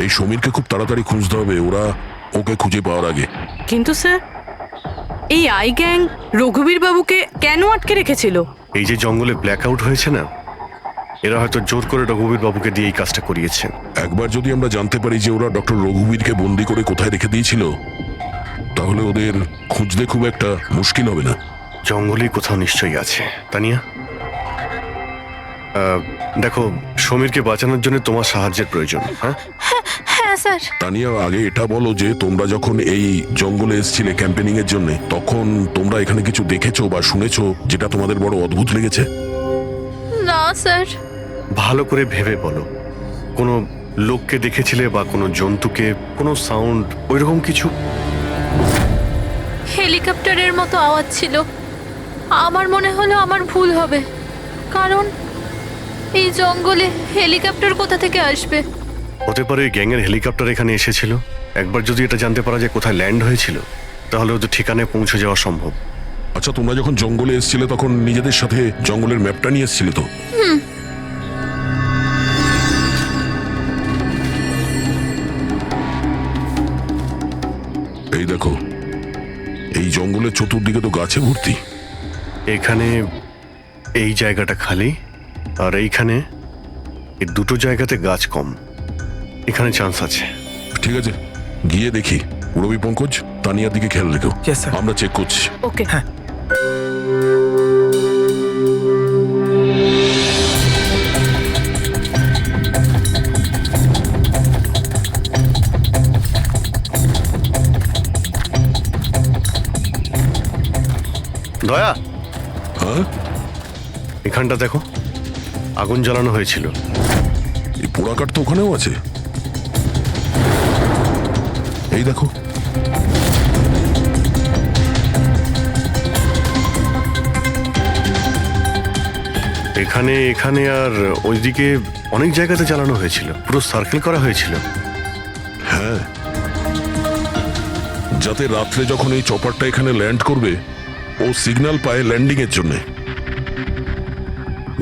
এই সমীরকে খুব তাড়াতাড়ি খুঁজতে হবে, ওরা ওকে খুঁজে পাওয়ার আগে। কিন্তু স্যার, এই আই গ্যাং রঘুবীর বাবুকে কেন আটকে রেখেছিল? এই যে জঙ্গলে ব্ল্যাক আউট হয়েছে না, এরা হয়তো জোর করে রঘুবীর বাবুকে দিয়ে এই কাজটা করিয়েছে। একবার যদি আমরা জানতে পারি যে ওরা ডক্টর রঘুবীরকে বন্দি করে কোথায় রেখে দিয়েছিল, তাহলে ওদের খুঁজতে খুব একটা মুশকিল হবে না। জঙ্গলেই কোথাও নিশ্চয়ই আছে। তানিয়া, দেখো, সমীরকে বাঁচানোর জন্য তোমার সাহায্যের প্রয়োজন। হ্যাঁ হ্যাঁ স্যার। তানিয়া, আগে এটা বলো যে তোমরা যখন এই জঙ্গলে এসেছিলে ক্যাম্পেনিং এর জন্য, তখন তোমরা এখানে কিছু দেখেছো বা শুনেছো যেটা তোমাদের বড় অদ্ভুত লেগেছে? না স্যার। ভালো করে ভেবে বলো, কোনো লোককে দেখেছিলে বা কোনো জন্তুকে, কোনো সাউন্ড, ওইরকম কিছু? হেলিকপ্টারের মতো আওয়াজ ছিল। আমার মনে হলো আমার ভুল হবে, কারণ এই জঙ্গলে হেলিকপ্টার কোথা থেকে আসবে? হতে পারে গ্যাংয়ের হেলিকপ্টার এখানে এসেছিল। একবার যদি এটা জানতে পারা যায় কোথায় ল্যান্ড হয়েছিল, তাহলে ওদের ঠিকানায় পৌঁছে যাওয়া সম্ভব। আচ্ছা, তোমরা যখন জঙ্গলে এসেছিলে তখন নিজেদের সাথে জঙ্গলের ম্যাপটা নিয়ে এসেছিলে তো? এই দেখো, এই জঙ্গলের চতুর্দিকে তো গাছে ভর্তি। এখানে এই জায়গাটা খালি, আর এইখানে এই দুটো জায়গাতে গাছ কম। এখানে চান্স আছে। ঠিক আছে, গিয়ে দেখি। রবি, পঙ্কজ, তানিয়ার দিকে খেয়াল রেখো। Yes, sir. আমরা চেক করছি। ওকে। হ্যাঁ। দয়া, হ্যাঁ, এখানটা দেখো, আগুন জ্বালানো হয়েছিল। এই পোড়াকাঠ তো ওখানেও আছে। এই দেখো, এখানে এখানে আর ওইদিকে অনেক জায়গাতে জ্বালানো হয়েছিল, পুরো সার্কেল করা হয়েছিল। হ্যাঁ, যাতে রাত্রে যখন এই চপারটা এখানে ল্যান্ড করবে, ও সিগন্যাল পায় ল্যান্ডিং এর জন্য।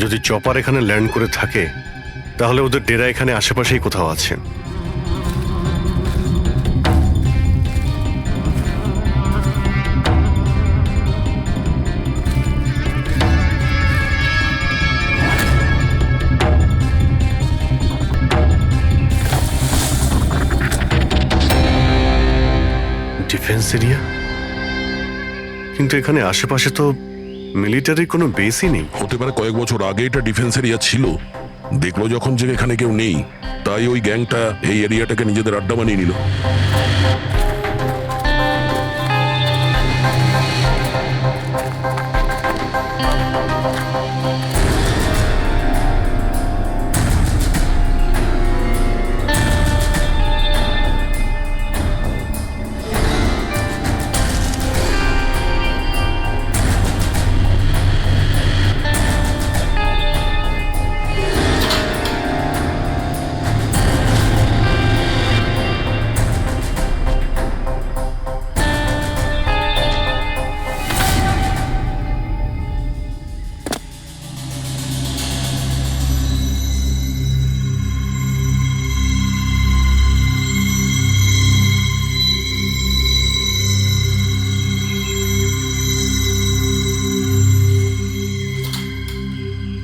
যদি চপার এখানে ল্যান্ড করে থাকে, তাহলে ওদের ডেরা এখানে আশেপাশেই কোথাও আছে। ডিফেন্স এরিয়া, কিন্তু এখানে আশেপাশে তো মিলিটারির কোনো বেসই নেই। হতে পারে কয়েক বছর আগে এটা ডিফেন্স এরিয়া ছিল, দেখলো যখন যে এখানে কেউ নেই, তাই ওই গ্যাংটা এই এরিয়াটাকে নিজেদের আড্ডা বানিয়ে নিল।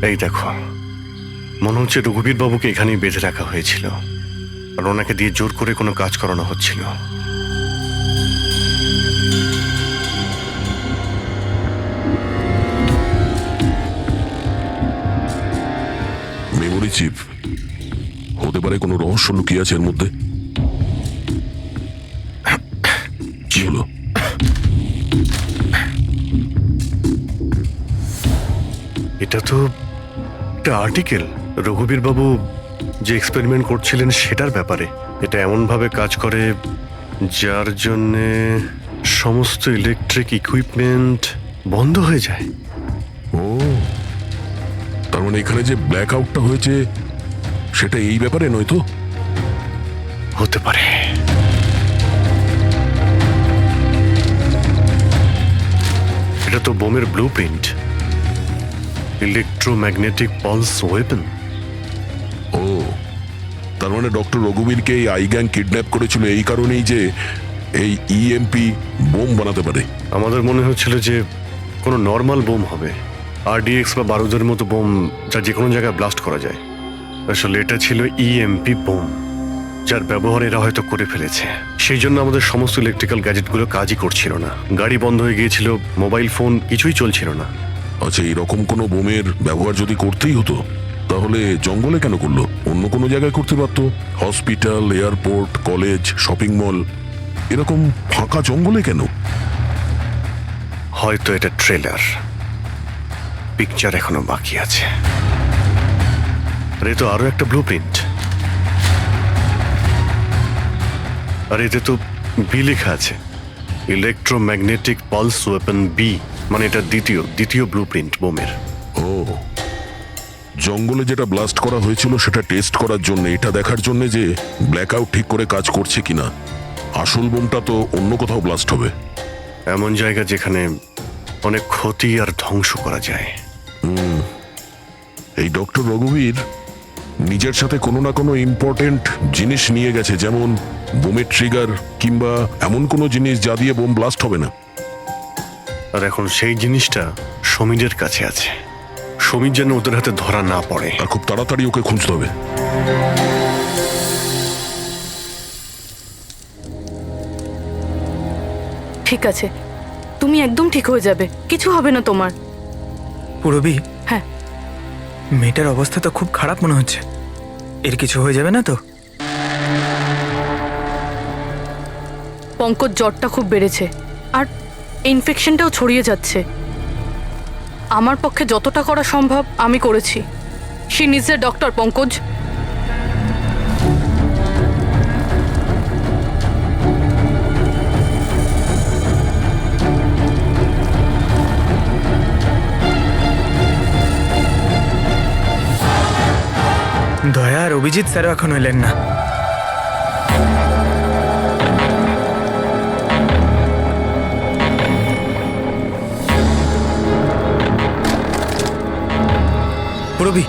এই দেখো, মনে হচ্ছে রঘুবীর বাবুকে এখানেই বেঁধে রাখা হয়েছিল, আর ওনাকে দিয়ে জোর করে কোনো কাজ করানো হচ্ছিল। মেমোরি চিপ হতে পারে, কোনো রহস্য লুকিয়ে আছে এর মধ্যে। কি হলো? এটা তো একটা আর্টিকেল, রঘুবীর বাবু যে এক্সপেরিমেন্ট করছিলেন সেটার ব্যাপারে। এটা এমনভাবে কাজ করে যার জন্যে সমস্ত ইলেকট্রিক ইকুইপমেন্ট বন্ধ হয়ে যায়। ও, তার মানে এখানে যে ব্ল্যাক আউটটা হয়েছে সেটা এই ব্যাপারে নয় তো? হতে পারে। এটা তো বোমের blueprint, electromagnetic pulse weapon. ও, তার তার মানে ডক্টর রঘুবীরকে এই আই গ্যাং কিডন্যাপ করেছিল এই কারণেই যে এই ইএমপি বোম বানাতে পারে। আমাদের মনে হচ্ছিল যে কোনো নর্মাল বোম হবে, আরডিএক্স বা বারুদের মতো বোম যা যে কোনো জায়গায় ব্লাস্ট করা যায়। আসলে এটা ছিল ইএমপি বোম, যার ব্যবহার এরা হয়তো করে ফেলেছে। সেই জন্য আমাদের সমস্ত ইলেকট্রিক্যাল গ্যাজেটগুলো কাজই করছিল না, গাড়ি বন্ধ হয়ে গিয়েছিল, মোবাইল ফোন কিছুই চলছিল না। আচ্ছা, এরকম কোনো বোমের ব্যবহার যদি করতেই হতো তাহলে জঙ্গলে কেন করলো? অন্য কোনো জায়গায় করতে পারতো, hospital, airport, college, shopping mall, এরকম ফাঁকা জঙ্গলে কেন? হয়তো এটা ট্রেলার, পিকচার এখনো বাকি আছে। আর এ তো আরো একটা ব্লু প্রিন্ট, আর এতে তো বি লেখা আছে, ইলেকট্রোম্যাগনেটিক পালস ওয়েপন বি, মানে এটা দ্বিতীয় ব্লু প্রিন্ট বোমের। ও, জঙ্গলে যেটা ব্লাস্ট করা হয়েছিল সেটা টেস্ট করার জন্য, এটা দেখার জন্য যে ব্ল্যাক আউট ঠিক করে কাজ করছে কিনা। আসল বোমটা তো অন্য কোথাও ব্লাস্ট হবে। এমন জায়গা যেখানে অনেক ক্ষতি আর ধ্বংস করা যায়। এই ডক্টর রঘুবীর নিজের সাথে কোনো না কোনো ইম্পর্টেন্ট জিনিস নিয়ে গেছে, যেমন বোমের ট্রিগার কিংবা এমন কোনো জিনিস যা দিয়ে বোম ব্লাস্ট হবে না। আর এখন সেই জিনিসটা সমীরের কাছে আছে। সমীর যেন ওদের হাতে ধরা না পড়ে। আর খুব তাড়াতাড়ি ওকে খুঁজতে হবে। ঠিক আছে, তুমি একদম ঠিক হয়ে যাবে, কিছু হবে না তোমার। পুরবী, হ্যাঁ, মেয়েটার অবস্থা তো খুব খারাপ মনে হচ্ছে। এর কিছু হয়ে যাবে না তো? পঙ্কজ জ্বরটা খুব বেড়েছে আর ইনফেকশনটাও ছড়িয়ে যাচ্ছে। আমার পক্ষে যতটা করা সম্ভব আমি করেছি। She needs a doctor, Pankaj. দয়া আর অভিজিৎ স্যারও এখন এলেন না। পুরবী,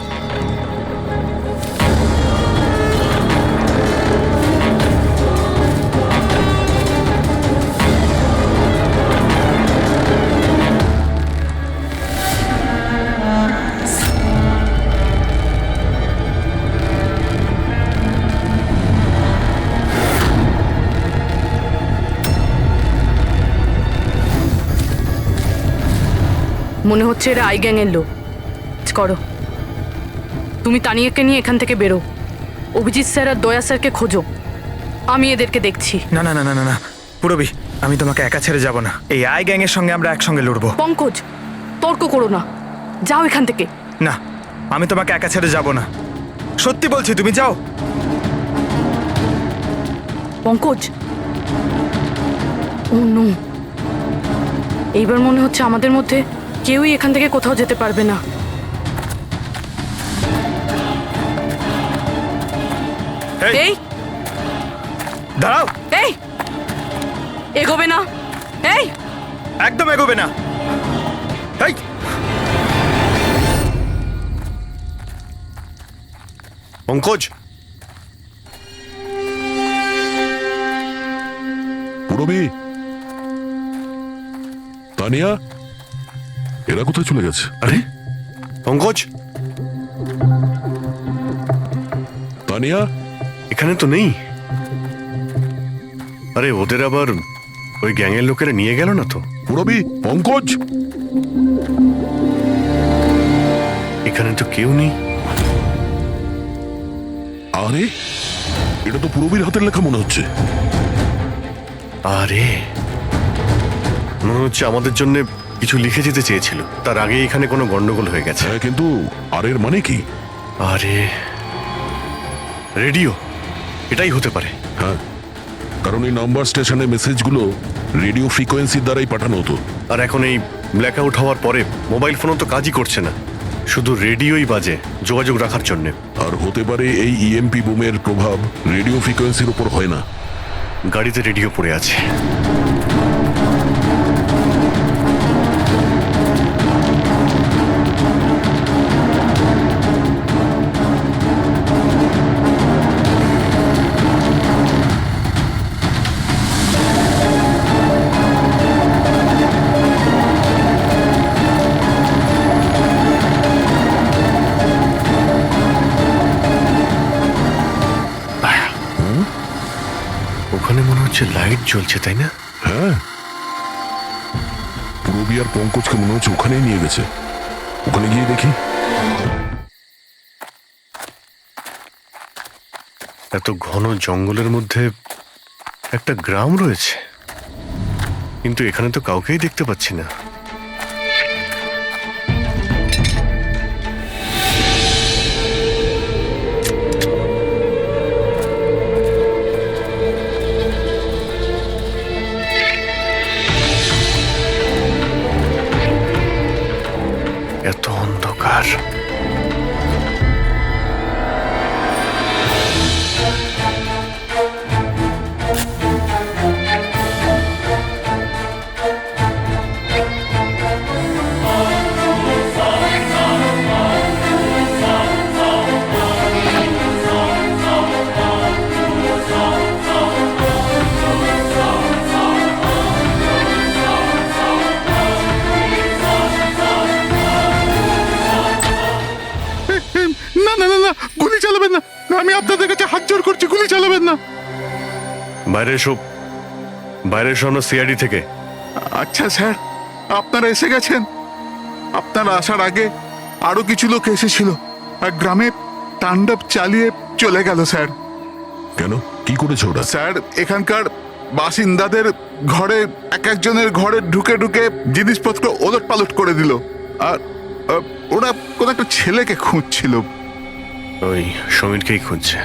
মনে হচ্ছে এরা আই গ্যাং এর লোক। করো, তুমি তানিয়াকে নিয়ে এখান থেকে বেরো। অভিজিৎ স্যার আর দয়া স্যারকে খোঁজো, আমি এদেরকে দেখছি। না না না না না না পুরবী, আমি তোমাকে একা ছেড়ে যাব না। এই আই গ্যাং এর সঙ্গে আমরা একসঙ্গে লড়বো। পঙ্কজ, তর্ক করো না, যাও এখান থেকে। না, আমি তোমাকে একা ছেড়ে যাব না, সত্যি বলছি, তুমি যাও। পঙ্কজ, ও নো, এইবার মনে হচ্ছে আমাদের মধ্যে কেউই এখান থেকে কোথাও যেতে পারবে না। এই দাঁড়াও, এই এগোবে না, এই একদম এগোবে না। এই পঙ্কজ, পুরবী, তানিয়া, এরা কোথায় চলে গেছে? আরে পঙ্কজ, তানিয়া, এখানে তো নেই। আরে ওদের আবার ওই গ্যাংয়ের লোকেরা নিয়ে গেল না তো? পুরবী, পঙ্কজ, এখানে তো কেউ নেই। আরে এটা তো পুরবীর হাতের লেখা মনে হচ্ছে। আরে মনে হচ্ছে আমাদের জন্য কিছু লিখে যেতে চেয়েছিল, তার আগে এখানে কোনো গন্ডগোল হয়ে গেছে। হ্যাঁ, কিন্তু আর এর মানে কি? আরে রেডিও, এটাই হতে পারে। হ্যাঁ, কারণ এই নাম্বার স্টেশনে মেসেজগুলো রেডিও ফ্রিকোয়েন্সির দ্বারাই পাঠানো হতো। আর এখন এই ব্ল্যাক আউট হওয়ার পরে মোবাইল ফোনও তো কাজই করছে না, শুধু রেডিওই বাজে যোগাযোগ রাখার জন্য। আর হতে পারে এই ইএমপি বোমের প্রভাব রেডিও ফ্রিকোয়েন্সির উপর হয় না। গাড়িতে রেডিও পড়ে আছে। ওখানে মনে হচ্ছে লাইট জ্বলছে, তাই না? হ্যাঁ, পুরবী আর পঙ্কজকে মনে হচ্ছে ওখানেই নিয়ে গেছে। ওখানে গিয়ে দেখি। এত ঘন জঙ্গলের মধ্যে একটা গ্রাম রয়েছে, কিন্তু এখানে তো কাউকেই দেখতে পাচ্ছি না। এত অন্ধকার। না না না না, গুলি চালাবেন না। আমি আপনাদের কাছে হাত জোড় করছি, গুলি চালাবেন না। বাইরে এসো, বাইরে এসো, আমরা সিআইডি থেকে। আচ্ছা স্যার, আপনারা এসে গেছেন। আপনারা আসার আগে আরো কিছু লোক এসেছিল আর গ্রামে তাণ্ডব চালিয়ে চলে গেল স্যার। কেন, কি করেছে ওরা? স্যার, এখানকার বাসিন্দাদের ঘরে এক একজনের ঘরে ঢুকে ঢুকে জিনিসপত্র ওলট পালট করে দিল। আর ওরা কোন একটা ছেলেকে খুঁজছিল। ওই সমীরকেই খুঁজছে।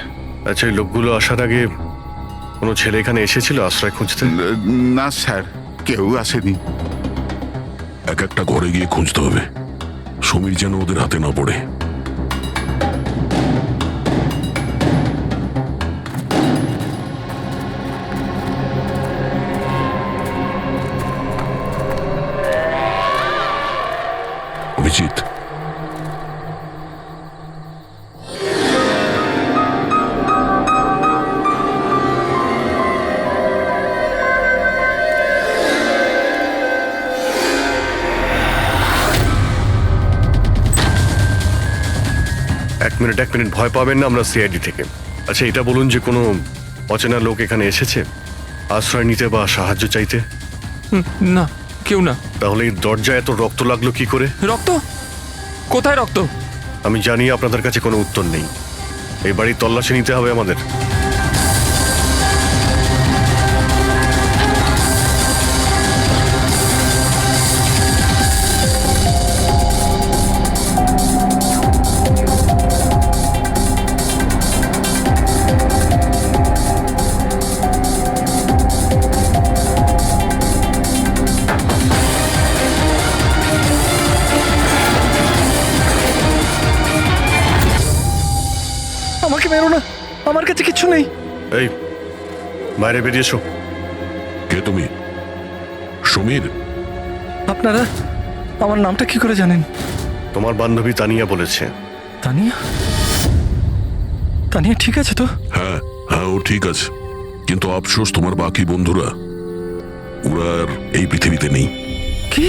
আচ্ছা, এই লোকগুলো আসার আগে কোনো ছেলে এখানে এসেছিল আশ্রয় খুঁজতে? না স্যার, কেউ আসেনি। এক একটা ঘরে গিয়ে খুঁজতে হবে, সমীর যেন ওদের হাতে না পড়ে। অভিজিৎ, এক মিনিট, ভয় পাবেন না, আমরা সিআইডি থেকে। আচ্ছা, এটা বলুন যে কোনো অচেনা লোক এখানে এসেছে আশ্রয় নিতে বা সাহায্য চাইতে? না, কেউ না। তাহলে এই দরজায় এত রক্ত লাগলো কি করে? রক্ত? কোথায় রক্ত? আমি জানি আপনাদের কাছে কোনো উত্তর নেই। এই বাড়ির তল্লাশি নিতে হবে আমাদের। আমাকে মেরো না, আমার কাছে কিছু নেই। এই, বাইরে বেরিয়ে এসো। কে তুমি? সমীর? আপনারা আমার নামটা কি করে জানেন? তোমার বান্ধবী তানিয়া বলেছে। তানিয়া? তানিয়া ঠিক আছে তো? হ্যাঁ হ্যাঁ, ও ঠিক আছে, কিন্তু আফসোস তোমার বাকি বন্ধুরা ওরা আর এই পৃথিবীতে নেই। কি?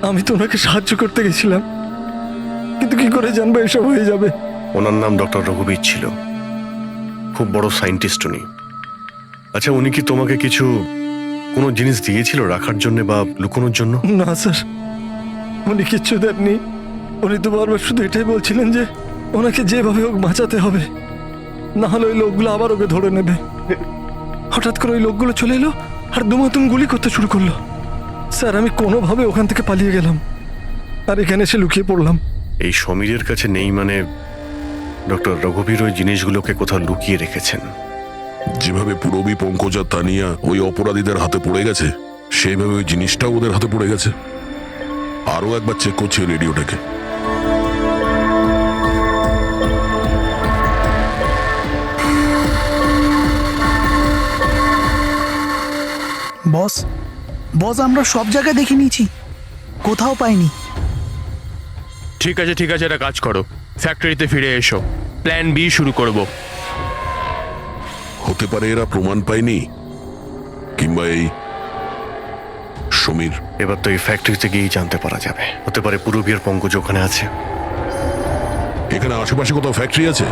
আমি তো ওনাকে সাহায্য করতে গেছিলাম, কিন্তু কি করে জানবো এসব হয়ে যাবে? ওনার নাম ডক্টর রঘুবীর ছিল, খুব বড় সায়েন্টিস্ট উনি। আচ্ছা, উনি কি তোমাকে কিছু কোনো জিনিস দিয়েছিল রাখার জন্য বা লুকোনোর জন্য? না স্যার, উনি কিচ্ছু দেননি। উনি তো বারবার শুধু এটাই বলছিলেন যে ওনাকে যেভাবে হোক বাঁচাতে হবে, না হলে ওই লোকগুলো আবার ওকে ধরে নেবে। হঠাৎ করে ওই লোকগুলো চলে এলো আর দুমাতুম গুলি করতে শুরু করলো। স্যার, আমি কোনোভাবে ওখান থেকে পালিয়ে গেলাম আর এখানে এসে লুকিয়ে পড়লাম। এই সমীরের কাছে নেই মানে ডক্টর রঘুবীর ওই জিনিসগুলোকে কোথাও লুকিয়ে রেখেছেন। যেভাবে পুরবী, পঙ্কজ আর তানিয়া ওই অপরাধীদের হাতে পড়ে গেছে, সেইভাবে ওই জিনিসটাও ওদের হাতে পড়ে গেছে। আরো একবার চেক করছি রেডিওটাকে। বস, আমরা সব জায়গায় দেখে নিয়েছি, কোথাও পাইনি। ঠিক আছে, এটা কাজ করো, ফ্যাক্টরিতে ফিরে এসো, প্ল্যান বি শুরু করব। হতে পারে এরা প্রমাণ পায়নি, কিংবা এই সমীর। এবার তো এই ফ্যাক্টরিতে গিয়েই জানতে পারা যাবে। হতে পারে পুরবী আর পঙ্কজ ওখানে আছে। এখানে আশেপাশে কোথাও ফ্যাক্টরি আছে?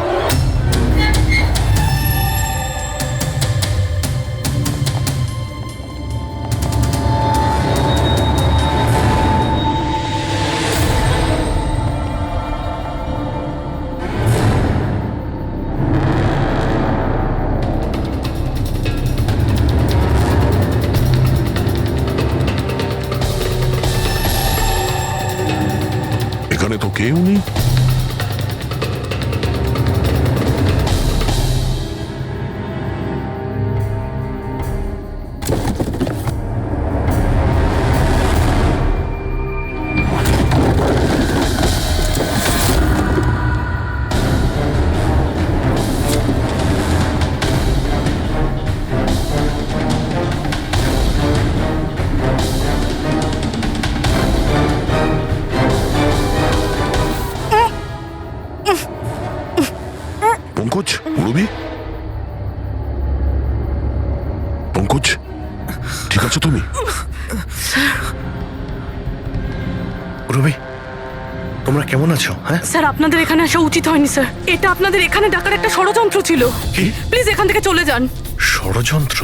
এখানে তো কেউ নেই। পঙ্কজ, রবি, পঙ্কজ, ঠিক আছো তুমি? রবি, তোমরা কেমন আছো? হ্যাঁ, স্যার আপনাদের এখানে আসা উচিত হয়নি স্যার। এটা আপনাদের এখানে ডাকার একটা ষড়যন্ত্র ছিল। কি প্লিজ এখান থেকে চলে যান। ষড়যন্ত্র?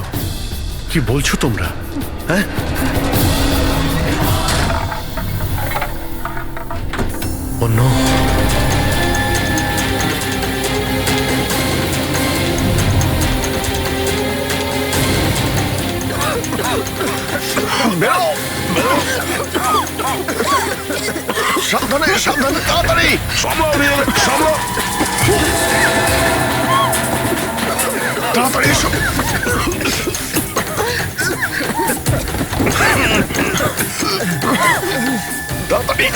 কি বলছো তোমরা? হ্যাঁ, ও নো। সাবধানে, সাবধানে, তাড়াতাড়ি সামলাও রিয়াল, সামলাও। তাড়াতাড়ি এসো। তাড়াতাড়ি।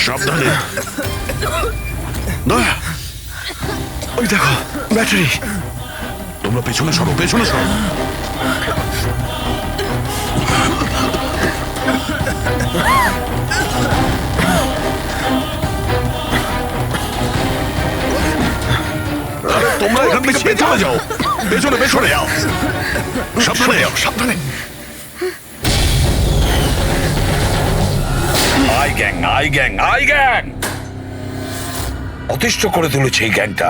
সাবধানে। দয়া, ওই দেখো ব্যাটারি। তোমরা পেছনে সরো, পেছনে সরো। তোমরা এখান থেকে পেছনে যাও, পেছনে পেছনে যাও। সাবধানে যাও, সাবধানে। I gang, I gang, I gang অতিষ্ঠ করে তুলেছে এই গ্যাংটা।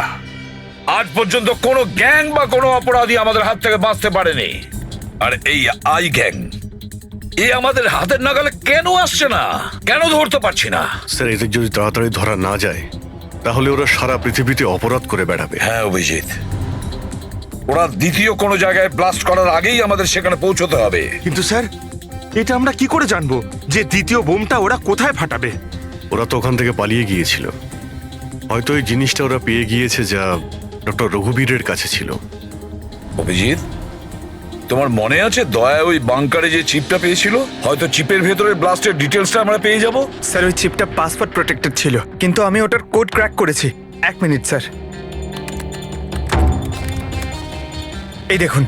আজ পর্যন্ত কোনো গ্যাং বা কোনো অপরাধী আমাদের হাত থেকে বাঁচতে পারেনি। আর এই আই গ্যাং, এ আমাদের হাতের নাগালে কেন আসছে না? কেন ধরতে পারছি না? স্যার, এদের যদি তাড়াতাড়ি ধরা না যায় তাহলে ওরা সারা পৃথিবীতে অপরাধ করে বেড়াবে। হ্যাঁ অভিজিৎ, ওরা দ্বিতীয় কোনো জায়গায় ব্লাস্ট করার আগেই আমাদের সেখানে পৌঁছতে হবে। কিন্তু স্যার, এটা আমরা কি করে জানবো যে দ্বিতীয় বোমটা ওরা কোথায় ফাটাবে? ওরা তো ওখান থেকে পালিয়ে গিয়েছিল। হয়তো এই জিনিসটা ওরা পেয়ে গিয়েছে যা ডক্টর রঘুবীরের কাছে ছিল। অভিজিৎ, তোমার মনে আছে দয়া ওই বাংকারে যে চিপটা পেয়েছিল? হয়তো চিপের ভেতরে ব্লাস্টের ডিটেলসটা আমরা পেয়ে যাব। স্যার, ওই চিপটা পাসওয়ার্ড প্রোটেক্টেড ছিল, কিন্তু আমি ওটার কোড ক্র্যাক করেছি। 1 মিনিট স্যার, এই দেখুন।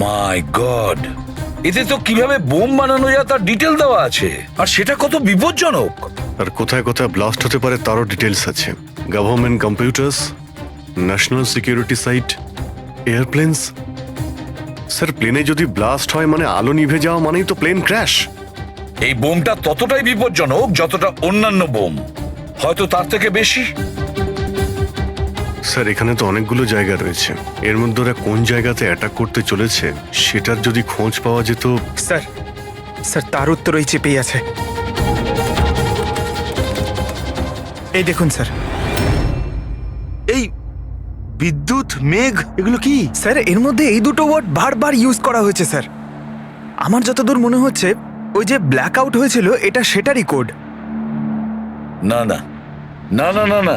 মাই গড, এতে তো কিভাবে বোম বানানো যায় তার ডিটেল দেওয়া আছে, আর সেটা কত বিপজ্জনক। আর কোথায় কোথায় ব্লাস্ট হতে পারে তারও ডিটেলস আছে। Government computers, national security site, airplanes. Sir, প্লেনে যদি ব্লাস্ট হয় মানে আলো নিভে যাওয়া মানেই তো প্লেন ক্র্যাশ। এই বোমটা ততটাই বিপজ্জনক যতটা অন্যান্য বোম, হয়তো তার থেকে বেশি। স্যার, এখানে তো অনেকগুলো জায়গা রয়েছে। এর মধ্যে ওরা কোন জায়গাতে অ্যাটাক করতে চলেছে সেটার যদি খোঁজ পাওয়া যেত। স্যার, স্যার তার উত্তর ওই চিপেই আছে। এই দেখুন স্যার, এই বিদ্যুৎ, মেঘ, এগুলো কি? স্যার, এর মধ্যে এই দুটো ওয়ার্ড বারবার ইউজ করা হয়েছে স্যার। আমার যতদূর মনে হচ্ছে ওই যে ব্ল্যাক আউট হয়েছিল এটা সেটারই কোড। না না না না না না,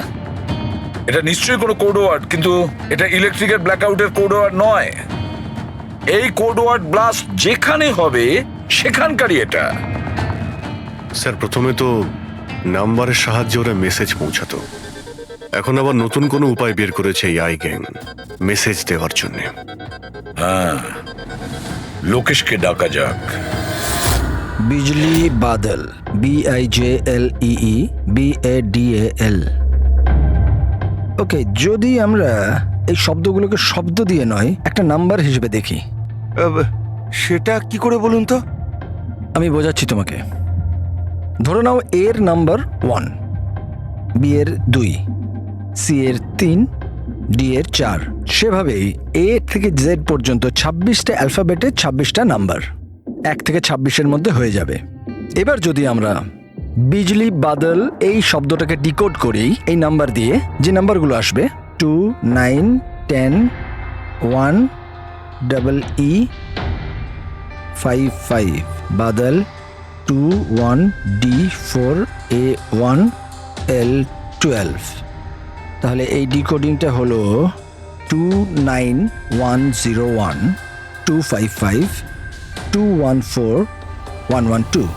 এটা নিশ্চয়ই কোনো কোড ওয়ার্ড, কিন্তু এটা ইলেকট্রিকের ব্ল্যাকআউটের কোড ওয়ার্ড নয়। এই কোড ওয়ার্ড ব্লাস্ট যেখানে হবে সেখানকারই এটা। স্যার, প্রথমে তো নাম্বারের সাহায্যে ওরা মেসেজ পৌঁছাতো। এখন আবার নতুন কোনো উপায় বের করেছে এই আই গ্যাং মেসেজ দেওয়ার জন্য। হ্যাঁ, লোকেশকে ডাকা যাক। বিজলি বাদল, BIJLEE BADAL। ওকে, যদি আমরা এই শব্দগুলোকে শব্দ দিয়ে নয় একটা নাম্বার হিসেবে দেখি। সেটা কি করে বলুন তো? আমি বোঝাচ্ছি তোমাকে। ধরে নাও এর নাম্বার 1, বি এর 2, সি এর 3, ডি এর 4। সেভাবেই এ থেকে জেড পর্যন্ত 26টা অ্যালফাবেটে 26টা নাম্বার 1 থেকে 26-এর মধ্যে হয়ে যাবে। এবার যদি আমরা বিজলি বাদল এই শব্দটাকে ডিকোড করি এই নাম্বার দিয়ে, যে নাম্বারগুলো আসবে 2, 9, 10, 1, EE 5, 5, বাদল 2, 1, D4, A1, L12। তাহলে এই ডিকোডিংটা হলো 29101 255 214 112।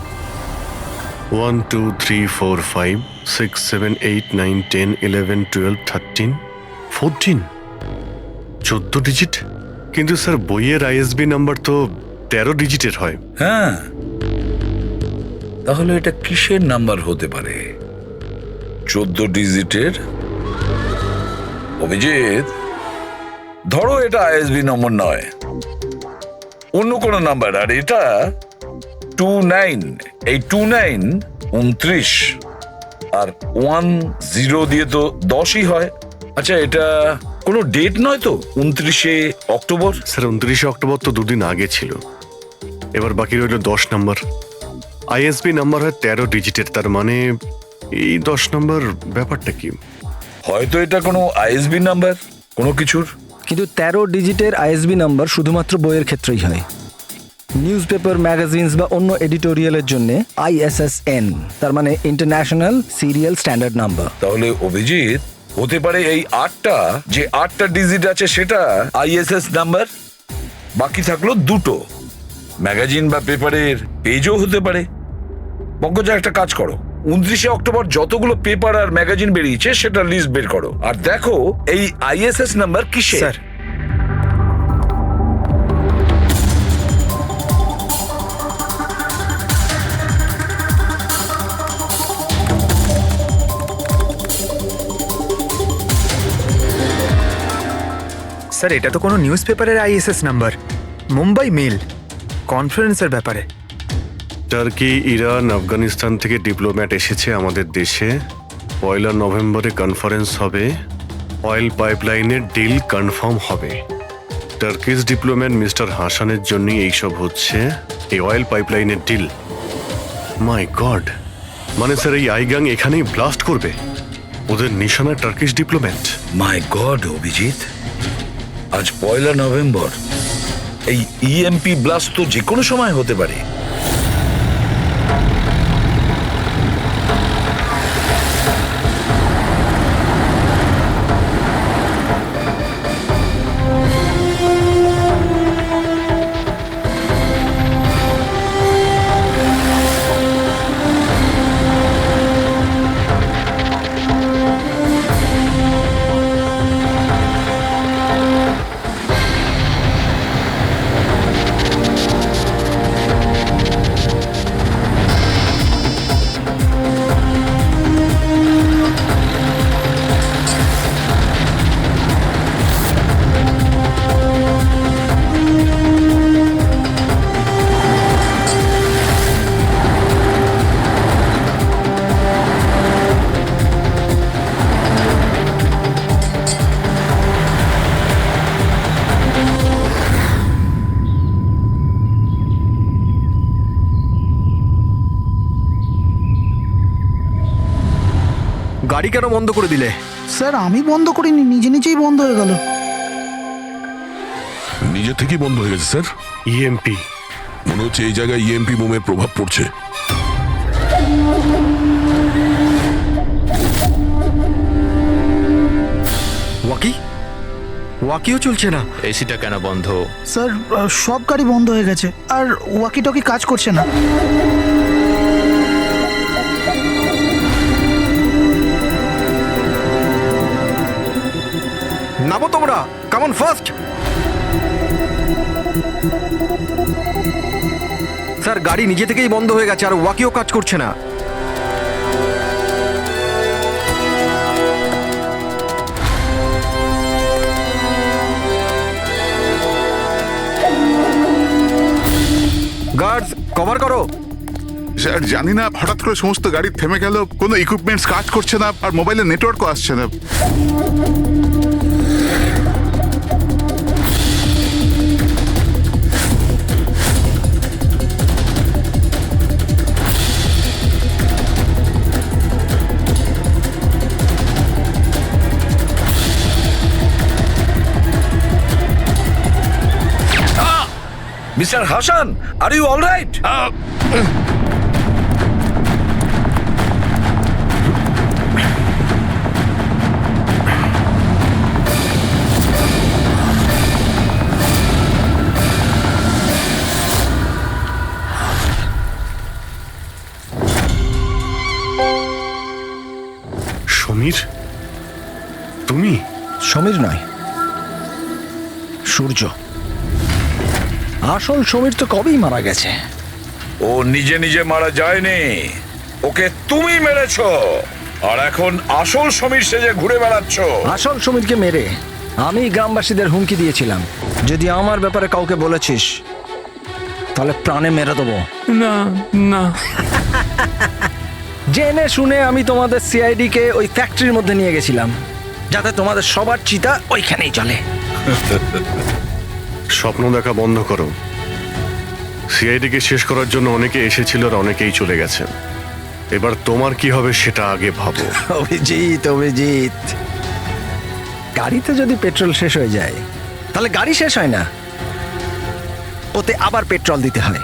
1 2 3 4 5 6 7 8 9 10 11 12 13 14 14 ডিজিট। কিন্তু স্যার বইয়ের আইএসবি নাম্বার তো 13 ডিজিটের হয়। হ্যাঁ, তাহলে এটা কিসের নাম্বার হতে পারে? 14 ডিজিটের? অভিজিৎ, ধরো এটা আইএসবি নম্বর নয়, অন্য কোনো নাম্বার। আর এটা 29, এই 29 29 আর 10 দিয়ে তো 10ই হয়। আচ্ছা, এটা কোনো ডেট নয় তো? 29শে অক্টোবর? স্যার 29শে অক্টোবর তো দুদিন আগে ছিল। এবার বাকি রইল 10 নাম্বার। আইএসবি নাম্বার হয় 13 ডিজিটের, তার মানে এই 10 নাম্বার ব্যাপারটা কি? হয়তো এটা কোনো আইএসবি নাম্বার কোনো কিছুর। কিন্তু 13 ডিজিটের আইএসবি নাম্বার শুধুমাত্র বইয়ের ক্ষেত্রেই হয়। নিউজ পেপার, ম্যাগাজিনস বা অন্য এডিটোরিয়ালের জন্য ISSN, তার মানে ইন্টারন্যাশনাল সিরিয়াল স্ট্যান্ডার্ড নাম্বার। তাহলে অভিজিৎ, হতে পারে এই 8টা ডিজিট আছে সেটা আইএসএস নাম্বার, বাকি থাকলো 2টো। ম্যাগাজিন বা পেপারের পেজও হতে পারে। পঙ্কজা, একটা কাজ করো, 29শে অক্টোবর যতগুলো পেপার আর ম্যাগাজিন বেরিয়েছে সেটা লিস্ট বের করো, আর দেখো এই আইএসএস নাম্বার কিসের। স্যার, স্যার এটা তো কোনো নিউজ পেপারের আইএসএস নাম্বার। মুম্বাই মেল, কনফারেন্সের ব্যাপারে। টার্কি, ইরান, আফগানিস্তান থেকে ডিপ্লোম্যাট এসেছে আমাদের দেশে। 1 নভেম্বরে কনফারেন্স হবে, অয়েল পাইপলাইনের ডিল কনফার্ম হবে। টার্কিশ ডিপ্লোম্যাট মিস্টার হাসানের জন্যই এইসব হচ্ছে, এই অয়েল পাইপলাইনের ডিল। মাই গড, মানে স্যার এই আইগাং এখানেই ব্লাস্ট করবে? ওদের নিশানা টার্কিশ ডিপ্লোম্যাট। মাই গড অভিজিৎ, আজ 1 নভেম্বর। এই ইএমপি ব্লাস্ট তো যে কোনো সময় হতে পারে। গাড়ি কেন বন্ধ করে দিলে? স্যার আমি বন্ধ করিনি, নিজে নিজেই বন্ধ হয়ে গেল। নিজে থেকেই বন্ধ হয়ে গেছে স্যার। ইএমপি মনে হচ্ছে এই জায়গায় ইএমপি বোমের প্রভাব পড়ছে। ওয়াকিও চলছে না। এসিটা কেন বন্ধ? স্যার সব গাড়ি বন্ধ হয়ে গেছে, আর ওয়াকি টকি কাজ করছে না। নামো তোমরা, কাম অন ফার্স্ট। স্যার গাড়ি নিজে থেকেই বন্ধ হয়ে গেছে আর ওয়াকিও কাজ করছে না। গার্ডস কভার করো। স্যার জানি না হঠাৎ করে সমস্ত গাড়ি থেমে গেল, কোনো ইকুইপমেন্টস কাজ করছে না, আর মোবাইলে নেটওয়ার্কও আসছে না। Mister Hasan, are you alright? Samir, তুমি? সমীর নয়, সূর্য। আসল সমীর তো কবেই মারা গেছে। ও নিজে নিজে মারা যায়নি, ওকে তুমি মেরেছো, আর এখন আসল সমীর সেজে ঘুরে বেড়াচ্ছ। আসল সমীরকে মেরে আমি গ্রামবাসীদের হুমকি দিয়েছিলাম, যদি আমার ব্যাপারে কাউকে বলেছিস তাহলে প্রাণে মেরে দেবো। না না, জেনে শুনে আমি তোমাদের সিআইডি কে ওই ফ্যাক্টরির মধ্যে নিয়ে গেছিলাম, যাতে তোমাদের সবার চিতা ওইখানেই চলে। স্বপ্ন দেখা বন্ধ করো। সিআইডিকে শেষ করার জন্য অনেকে এসেছিল আর অনেকেই চলে গেছে। এবার তোমার কি হবে সেটা আগে ভাবো। অভিজিৎ, অভিজিৎ, গাড়িতে যদি পেট্রোল শেষ হয়ে যায় তাহলে গাড়ি শেষ হয় না, ওতে আবার পেট্রোল দিতে হয়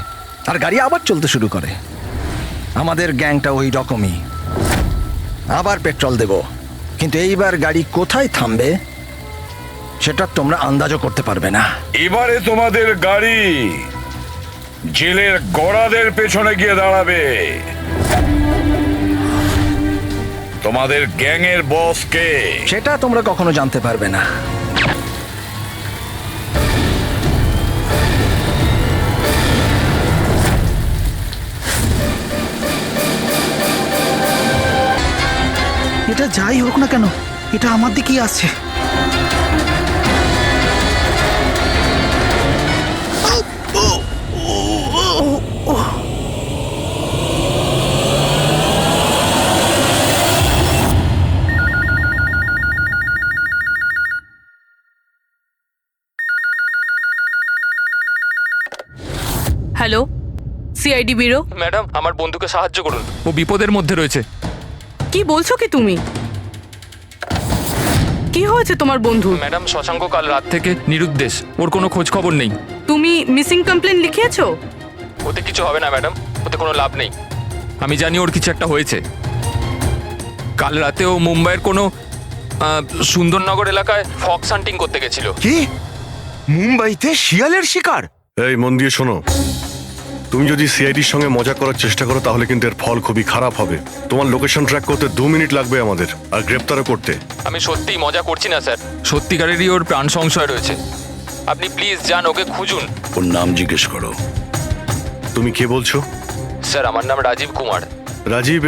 আর গাড়ি আবার চলতে শুরু করে। আমাদের গ্যাংটা ওই রকমই, আবার পেট্রোল দেব, কিন্তু এইবার গাড়ি কোথায় থামবে সেটা তোমরা আন্দাজও করতে পারবে না। এবারে তোমাদের গাড়ি জেলের গড়াদের পেছনে গিয়ে দাঁড়াবে। তোমাদের গ্যাংয়ের বস কে সেটা তোমরা কখনো জানতে পারবে না। এটা যাই হোক না কেন, এটা আমার দিকেই আসছে। Hello, CID bureau. ম্যাডাম আমার বন্ধুকে সাহায্য করুন, ও বিপদের মধ্যে রয়েছে। কি বলছো কি তুমি? কি হয়েছে তোমার বন্ধু? ম্যাডাম শশাঙ্ক কাল রাত থেকে নিরুদ্দেশ, ওর কোনো খোঁজ খবর নেই। তুমি মিসিং কমপ্লেন লিখিয়েছো? ওতে কিছু হবে না ম্যাডাম, ওতে কোনো লাভ নেই। আমি জানি ওর কিছু একটা হয়েছে। কাল রাতে ও মুম্বাইয়ের কোনো সুন্দরনগর এলাকায় ফক্স হান্টিং করতে গেছিল। কি মুম্বাইতে শিয়ালের শিকার? এই মন দিয়ে শোনো, তুমি যদি সিআইডির সঙ্গে মজা করার চেষ্টা করো তাহলে কিন্তু এর ফল খুবই খারাপ হবে। তোমার লোকেশন ট্র্যাক করতে 2 মিনিট লাগবে আমাদের, আর গ্রেপ্তারও করতে। আমি সত্যিই মজা করছি না স্যার, সত্যিকারেরই ওর প্রাণ সংশয় রয়েছে। আপনি প্লিজ যান, ওকে খুঁজুন। ওর নাম জিজ্ঞেস করো। তুমি কে বলছো? স্যার আমার নাম রাজীব কুমার। রাজীব,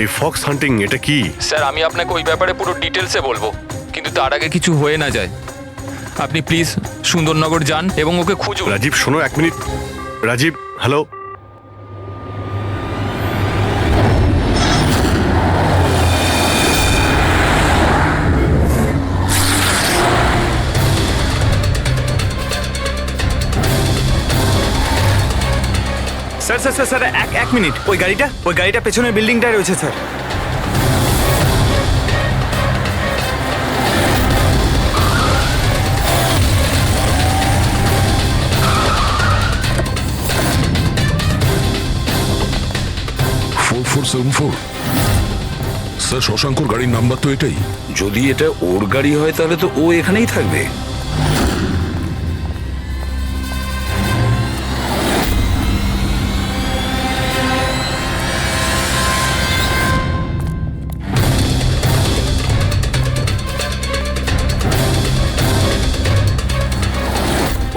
এই ফক্স হান্টিং এটা কি? স্যার আমি আপনাকে ওই ব্যাপারে পুরো ডিটেলসে বলবো, কিন্তু তার আগে কিছু হয়ে না যায়। আপনি প্লিজ সুন্দরনগর যান এবং ওকে খুঁজুন। রাজীব শোনো, 1 minute. Rajib, hello. Sir sir sir sir এক মিনিট, ওই গাড়িটা পেছনের বিল্ডিংটায় রয়েছে স্যার। স্যার শশাঙ্কর গাড়ির নাম্বার তো এটাই। যদি এটা ওর গাড়ি হয় তাহলে তো ও এখানেই থাকবে।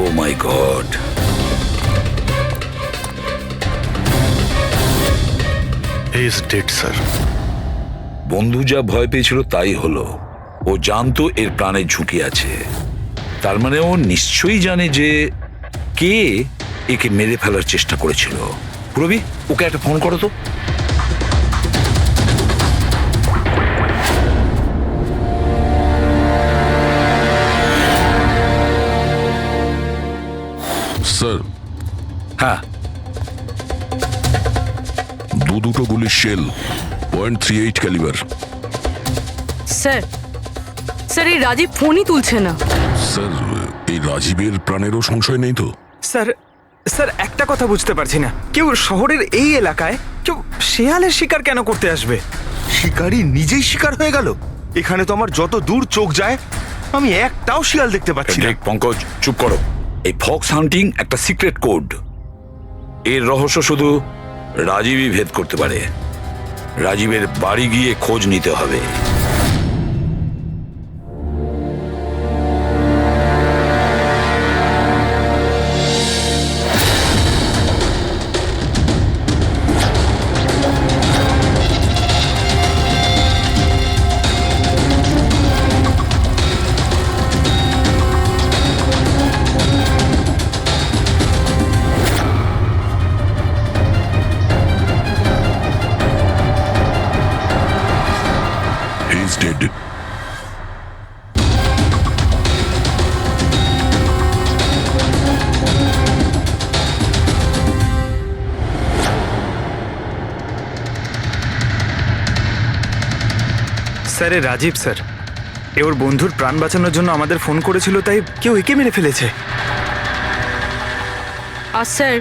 Oh my god, he is dead sir. বন্ধু যা ভয় পেয়েছিল তাই হলো। ও জানতো এর প্রাণের ঝুঁকি আছে, তার মানে ও নিশ্চয়ই জানে যে কে একে মেরে ফেলার চেষ্টা করেছিল। প্রবি, ওকে একটা ফোন করো তো। স্যার, হ্যাঁ, দুটো গুলির শেল, .38 ক্যালিবার। স্যার, স্যার এই রাজীব ফোনই তুলছে না। স্যার, এই রাজীবের প্রাণেরও সংশয় নেই তো? স্যার, স্যার একটা কথা বুঝতে পারছি না, কেউ শহরের এই এলাকায় কেউ শেয়ালের শিকার কেন করতে আসবে? শিকারী নিজেই শিকার হয়ে গেল। এখানে তো আমার যত দূর চোখ যায় আমি একটাও শিয়াল দেখতে পাচ্ছি না। দেখ পঙ্কজ, চুপ করো। এই ফক্স হান্টিং একটা সিক্রেট কোড। এর রহস্য শুধু রাজীবই ভেদ করতে পারে। রাজীবের বাড়ি গিয়ে খোঁজ নিতে হবে। He is dead. স্যার, এ রাজীব স্যার, এ ওর বন্ধুর প্রাণ বাঁচানোর জন্য আমাদের ফোন করেছিল, তাই কেউ একে মেরে ফেলেছে। আর স্যার,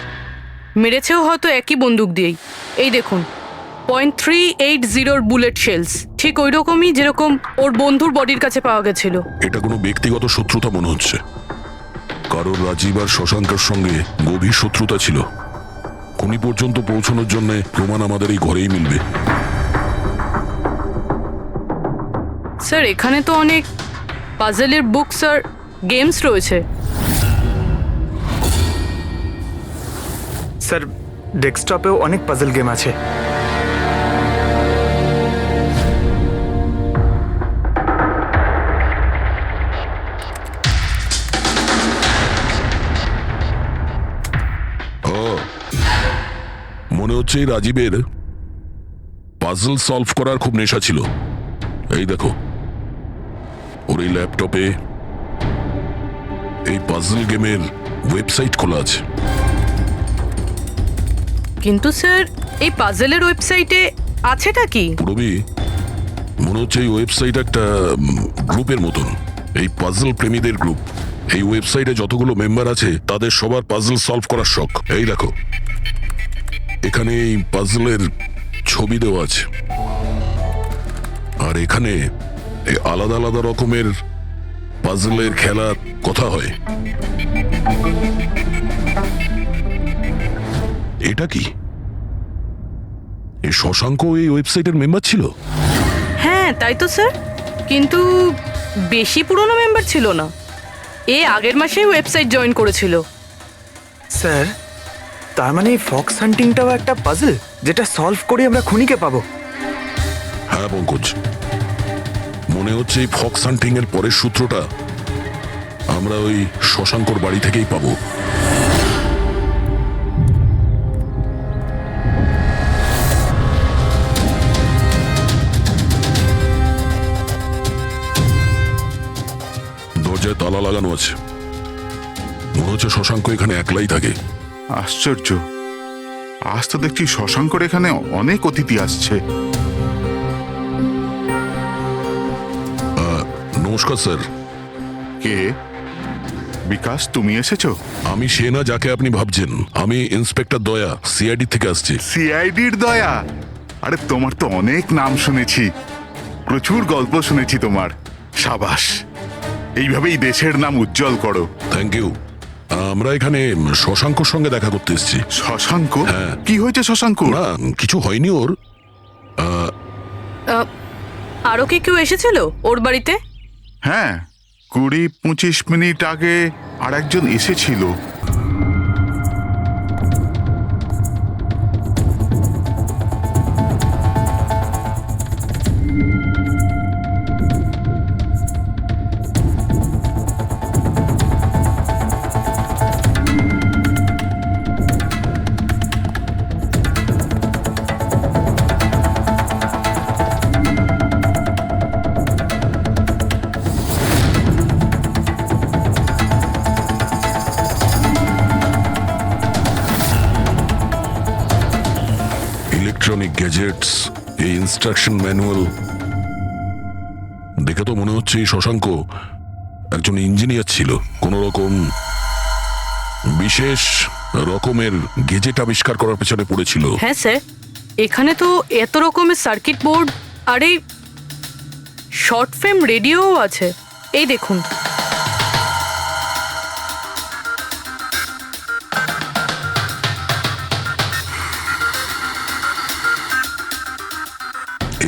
মেরেছেও হয়তো একই বন্দুক দিয়েই। এই দেখুন, .380 বুলেট শেলস, ঠিক ওই রকমই যেরকম ওর বন্ধুর বডির কাছে পাওয়া গেছিল। এটা কোনো ব্যক্তিগত শত্রুতা মনে হচ্ছে। কারোর রাজীব আর শশাঙ্কের সঙ্গে গভীর শত্রুতা ছিল। খুনি পর্যন্ত পৌঁছানোর জন্য প্রমাণ আমাদের এই ঘরেই মিলবে। স্যার, এখানে তো অনেক পাজেলের বুকস আর গেমস রয়েছে। স্যার, ডেস্কটপেও অনেক পাজল গেম আছে। মনে হচ্ছে এই রাজীবের পাজল সলভ করার খুব নেশা ছিল। এই দেখো, ওর এই ল্যাপটপে এই পাজল গেমের ওয়েবসাইট খোলা আছে। কিন্তু স্যার, এই পাজেলের ওয়েবসাইটে আছেটা কি? পুরবি, মনে হচ্ছে এই ওয়েবসাইট একটা গ্রুপের মতন, এই পাজল প্রেমীদের গ্রুপ। এই ওয়েবসাইটে যতগুলো মেম্বার আছে তাদের সবার পাজল সলভ করার শখ। এই দেখো, এখানে এই পাজলের ছবি দেওয়া আছে, আর এখানে এই আলাদা আলাদা রকমের পাজলের খেলার কথা হয়। এটা কি? এই শশাঙ্ক এই ওয়েবসাইটের মেম্বার ছিল? হ্যাঁ, তাই তো স্যার, কিন্তু বেশি পুরনো মেম্বার ছিল না। এ আগের মাসেই ওয়েবসাইট জয়েন করেছিল। স্যার, তার মানে এই ফক্স হান্টিংটাও একটা পাজল, যেটা সলভ করে আমরা খুনিকে পাবো। হ্যাঁ পঙ্কজ, মনে হচ্ছে এই ফক্স হান্টিং এর পরের সূত্রটা আমরা ওই শশাঙ্কর বাড়ি থেকেই পাবো। দরজায় তালা লাগানো আছে। মনে হচ্ছে শশাঙ্ক এখানে একলাই থাকে। আশ্চর্য, আজ তো দেখছি শশাঙ্কর এখানে অনেক অতিথি আসছে। নমস্কার স্যার। কে? বিকাশ, তুমি এসেছো? আমি সে না যাকে আপনি ভাবছেন। আমি ইন্সপেক্টর দয়া, সিআইডি থেকে আসছি। সিআইডির দয়া? আরে তোমার তো অনেক নাম শুনেছি, প্রচুর গল্প শুনেছি তোমার। সাবাস, এইভাবেই দেশের নাম উজ্জ্বল করো। Thank you. আমরা এখানে শশাঙ্কর সঙ্গে দেখা করতে এসেছি। শশাঙ্ক? হ্যাঁ। কি হয়েছে শশাঙ্ক? না, কিছু হয়নি ওর। আরও কি কেউ এসেছিল ওর বাড়িতে? হ্যাঁ, 20-25 মিনিট আগে আর একজন এসেছিল। ইলেকট্রনিক গ্যাজেটস, এই ইনস্ট্রাকশন ম্যানুয়াল দেখে তো মনে হচ্ছে এই শশাঙ্ক একজন ইঞ্জিনিয়ার ছিল, কোন রকম বিশেষ রকমের গেজেট আবিষ্কার করার পেছনে পড়েছিল। হ্যাঁ স্যার, এখানে তো এত রকমের সার্কিট বোর্ড আর এই শর্ট ফিল্ম রেডিও আছে, এই দেখুন।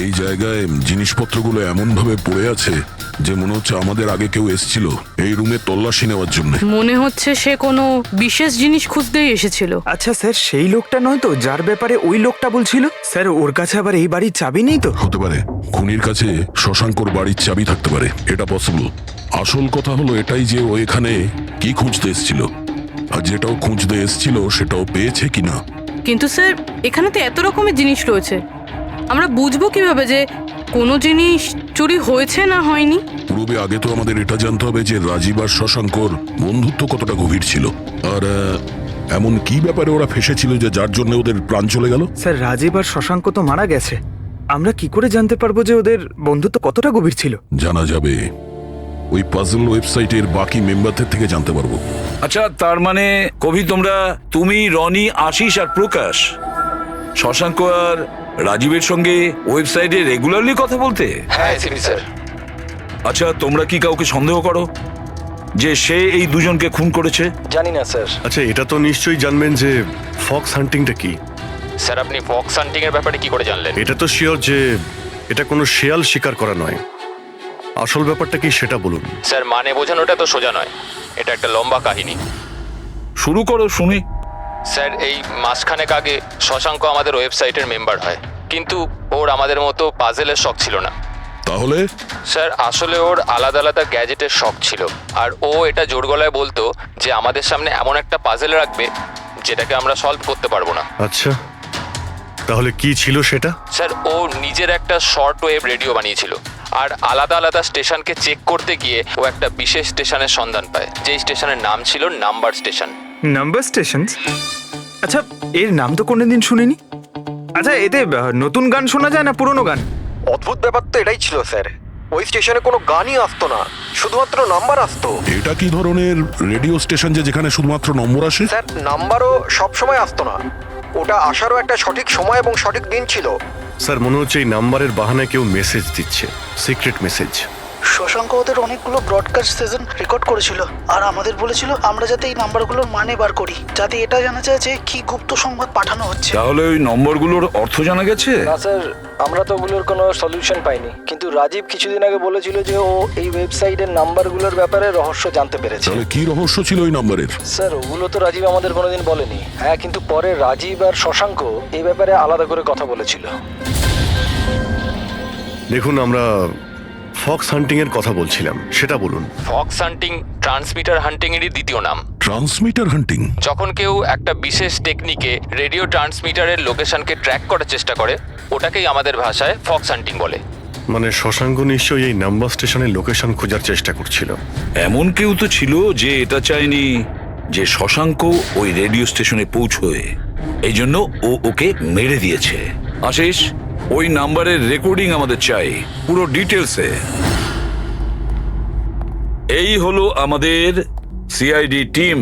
এই জায়গায় জিনিসপত্রগুলো এমন ভাবে পড়ে আছে যে মনে হচ্ছে আমাদের আগে কেউ এসেছিল এই রুমে তল্লাশি নেওয়ার জন্য। মনে হচ্ছে সে কোনো বিশেষ জিনিস খুঁজতেই এসেছিল। আচ্ছা স্যার, সেই লোকটা নয় তো যার ব্যাপারে ওই লোকটা বলছিল? স্যার ওর কাছে আবার এই বাড়ির চাবি নেই তো? হতে পারে খুনির কাছে শশাঙ্কর বাড়ির চাবি থাকতে পারে, এটা পসিবল। আসল কথা হলো এটাই যে ও এখানে কি খুঁজতে এসেছিল, আর যেটাও খুঁজতে এসেছিল সেটাও পেয়েছে কিনা। কিন্তু স্যার এখানে তো এত রকমের জিনিস রয়েছে, আমরা বুঝবো কিভাবে যে কোনো জিনিস চুরি হয়েছে না হয়নি? পূর্বে আগে তো আমাদের এটা জানতে হবে যে রাজীব আর শশাঙ্কর বন্ধুত্ব কতটা গভীর ছিল, আর এমন কি ব্যাপারে ওরা ফেসেছিল যে যার জন্য ওদের প্রাণ চলে গেল। স্যার রাজীব আর শশাঙ্ক তো মারা গেছে, আমরা কি করে জানতে পারবো যে ওদের বন্ধুত্ব কতটা গভীর ছিল? জানা যাবে ওই পাজল ওয়েবসাইটের বাকি মেম্বারদের থেকে জানতে পারবো। আচ্ছা, তার মানে কবি তুমি, রনি, আশিস আর প্রকাশ শশাঙ্ক আর রাজীবের সঙ্গে ওয়েবসাইটে রেগুলারলি কথা বলতে? হ্যাঁ স্যার। আচ্ছা, তোমরা কি কাউকে সন্দেহ করো যে সে এই দুজনকে খুন করেছে? জানি না স্যার। আচ্ছা, এটা তো নিশ্চয়ই জানবেন যে ফক্স হান্টিংটা কি। স্যার আপনি ফক্স হান্টিং এর ব্যাপারে কি করে জানলেন? এটা তো শিওর যে এটা কোনো শেয়াল শিকার করা নয়। আসল ব্যাপারটা কি সেটা বলুন। স্যার মানে বোঝানোটা তো সোজা নয়, এটা একটা লম্বা কাহিনী। শুরু করো শুনি। স্যার এই মাসখানেক আগে শশাঙ্ক আমাদের ওয়েবসাইটের মেম্বার হয়, কিন্তু ওর আমাদের মতো পাজেলের শখ ছিল না। তাহলে স্যার আসলে ওর আলাদা আলাদা গ্যাজেটের শখ ছিল, আর ও এটা জোর গলায় বলতো যে আমাদের সামনে এমন একটা পাজেল রাখবে যেটাকে আমরা সলভ করতে পারবো না। আচ্ছা, তাহলে কি ছিল সেটা? স্যার ও নিজের একটা শর্ট ওয়েভ রেডিও বানিয়েছিল, আর আলাদা আলাদা স্টেশনকে চেক করতে গিয়ে ও একটা বিশেষ স্টেশনের সন্ধান পায়, যেই স্টেশনের নাম ছিল নাম্বার স্টেশন। Number station? আচ্ছা, এর নাম তো কোনোদিন শুনিনি। আচ্ছা, এতে নতুন গান শোনা যায় না পুরনো গান? অদ্ভুত ব্যাপার তো এটাই ছিল স্যার, ওই স্টেশনে কোনো গানই আসতো না, শুধুমাত্র নাম্বার আসতো। এটা কি ধরনের রেডিও স্টেশন যে যেখানে শুধুমাত্র নম্বর আসে? স্যার নাম্বারও সব সময় আসতো না, ওটা আসারও একটা সঠিক সময় এবং সঠিক দিন ছিল। স্যার মনে হচ্ছে এই নাম্বারের বাহানায় কেউ মেসেজ দিচ্ছে, সিক্রেট মেসেজ। শশাঙ্ক ওদের অনেকগুলো ব্রডকাস্ট সেশন রেকর্ড করেছিল আর আমাদের বলেছিল আমরা যাতে এই নাম্বারগুলোর মানে বার করি, যাতে এটা জানা যায় যে কি গুপ্ত সংবাদ পাঠানো হচ্ছে। তাহলে ওই নম্বরগুলোর অর্থ জানা গেছে? না স্যার, আমরা তো ওগুলোর কোনো সলিউশন পাইনি, কিন্তু রাজীব কিছুদিন আগে বলেছিল যে ও এই ওয়েবসাইটের নাম্বারগুলোর ব্যাপারে রহস্য জানতে পেরেছে। তাহলে কি রহস্য ছিল ওই নাম্বারের? স্যার ওগুলো তো রাজীব আমাদের কোনোদিন বলেনি। হ্যাঁ, কিন্তু পরে রাজীব আর শশাঙ্ক এই ব্যাপারে আলাদা করে কথা বলেছিল। দেখুন, আমরা ফক্স হান্টিং এর কথা বলছিলাম, সেটা বলুন। ফক্স হান্টিং ট্রান্সমিটার হান্টিং এরই দ্বিতীয় নাম। ট্রান্সমিটার হান্টিং? যখন কেউ একটা বিশেষ টেকনিকে রেডিও ট্রান্সমিটারের লোকেশনকে ট্র্যাক করার চেষ্টা করে, ওটাকেই আমাদের ভাষায় ফক্স হান্টিং বলে। মানে শশাঙ্ক নিশ্চয়ই এই নাম্বার স্টেশনের লোকেশন খোঁজার চেষ্টা করছিল। এমন কেউ তো ছিল যে এটা চায়নি যে শশাঙ্ক ওই রেডিও স্টেশনে পৌঁছয়, এই জন্য ও ওকে মেরে দিয়েছে। আশিস, ওই নাম্বারের রেকর্ডিং আমাদের চাই, পুরো ডিটেলসে। এই হলো আমাদের সিআইডি টিম।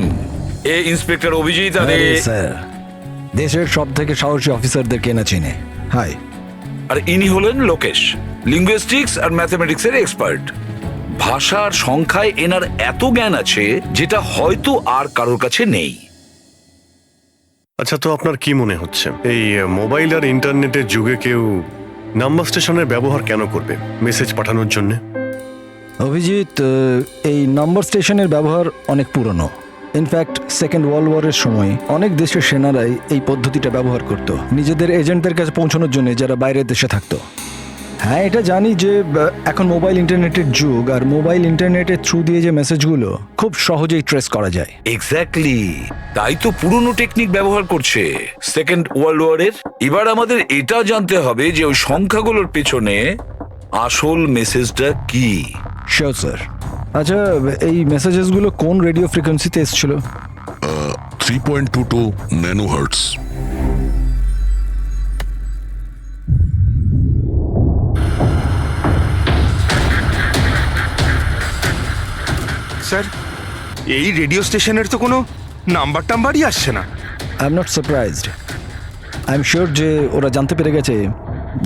এ ইন্সপেক্টর অভিজিৎ আর স্যার দেশের সব থেকে সাহসী অফিসারদের কেনা চিনে। হাই। আর ইনি হলেন লোকেশ, লিঙ্গুইস্টিক্স আর ম্যাথমেটিক্সের এক্সপার্ট। ভাষার সংখ্যায় এনার এত জ্ঞান আছে যেটা হয়তো আর কারোর কাছে নেই। আচ্ছা, তো আপনার কি মনে হচ্ছে এই মোবাইল আর ইন্টারনেটের যুগে কেউ নাম্বার স্টেশনের ব্যবহার কেন করবে মেসেজ পাঠানোর জন্য? অভিজিৎ, এই নাম্বার স্টেশনের ব্যবহার অনেক পুরনো। ইনফ্যাক্ট সেকেন্ড ওয়ার্ল্ড ওয়ারের সময় অনেক দেশের সেনারাই এই পদ্ধতিটা ব্যবহার করত নিজেদের এজেন্টদের কাছে পৌঁছানোর জন্য যারা বাইরের দেশে থাকতো। হ্যাঁ, এটা জানি যে এখন মোবাইল ইন্টারনেটের যুগ, আর মোবাইল ইন্টারনেটের থ্রু দিয়ে যে মেসেজগুলো খুব সহজেই ট্রেস করা যায়। এক্স্যাক্টলি, তাই তো পুরনো টেকনিক ব্যবহার করছে সেকেন্ড ওয়ার্ল্ড ওয়ারের। এবার আমাদের এটা জানতে হবে যে ওই সংখ্যাগুলোর পেছনে আসল মেসেজটা কি। Sure sir. আচ্ছা, এই মেসেজেসগুলো কোন রেডিও ফ্রিকোয়েন্সিতে এসেছিল? 3.22 ন্যানোহার্টস। স্যার এই রেডিও স্টেশনের তো কোনো নাম্বার টাম্বারই আসছে না। I am not surprised. I am sure যে ওরা জানতে পেরে গেছে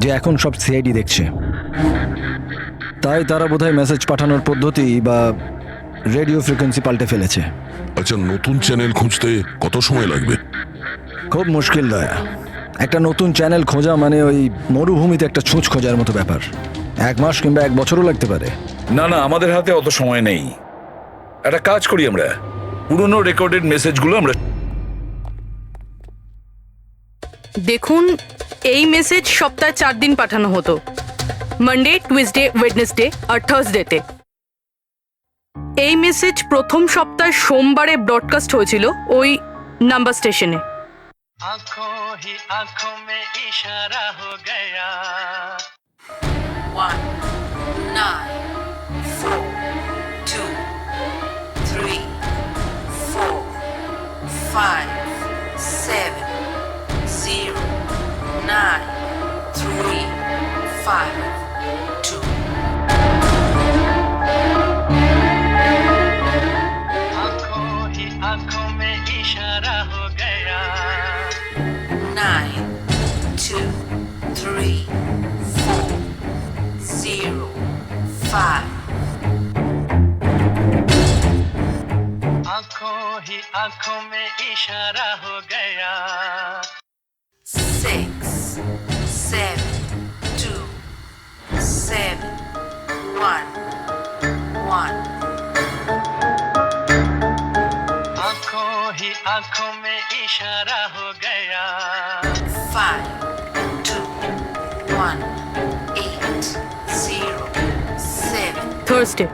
যে এখন সব সিআইডি দেখছে, তাই তারা বোধহয় মেসেজ পাঠানোর পদ্ধতি বা রেডিও ফ্রিকোয়েন্সি পাল্টে ফেলেছে। আচ্ছা, নতুন চ্যানেল খুঁজতে কত সময় লাগবে? খুব মুশকিল দয়া। একটা নতুন চ্যানেল খোঁজা মানে ওই মরুভূমিতে একটা ছুঁচ খোঁজার মতো ব্যাপার। 1 মাস কিংবা 1 বছরও লাগতে পারে। না না, আমাদের হাতে অত সময় নেই। একটা কাজ করি, আমরা পুরনো রেকর্ডেড মেসেজগুলো আমরা দেখুন, এই মেসেজ সপ্তাহে 4 দিন পাঠানো হতো, মানডে, টুইসডে, ওয়েডনেসডে আর থার্সডেতে। এই মেসেজ প্রথম সপ্তাহে সোমবারে ব্রডকাস্ট হয়েছিল ওই নাম্বার স্টেশনে। आंखों ही आंखों में इशारा हो गया 1 9 4 2 3 4 5 7 0 9 3 5 2 आंखों ही आंखों में इशारा हो गया 9 2 3 4 0 5 आंखों ही आंखों में इशारा हो गया 6 7 2 7 1 1 आंखों ही आंखों में इशारा हो गया 5 2 1 8 0 7 Thursday.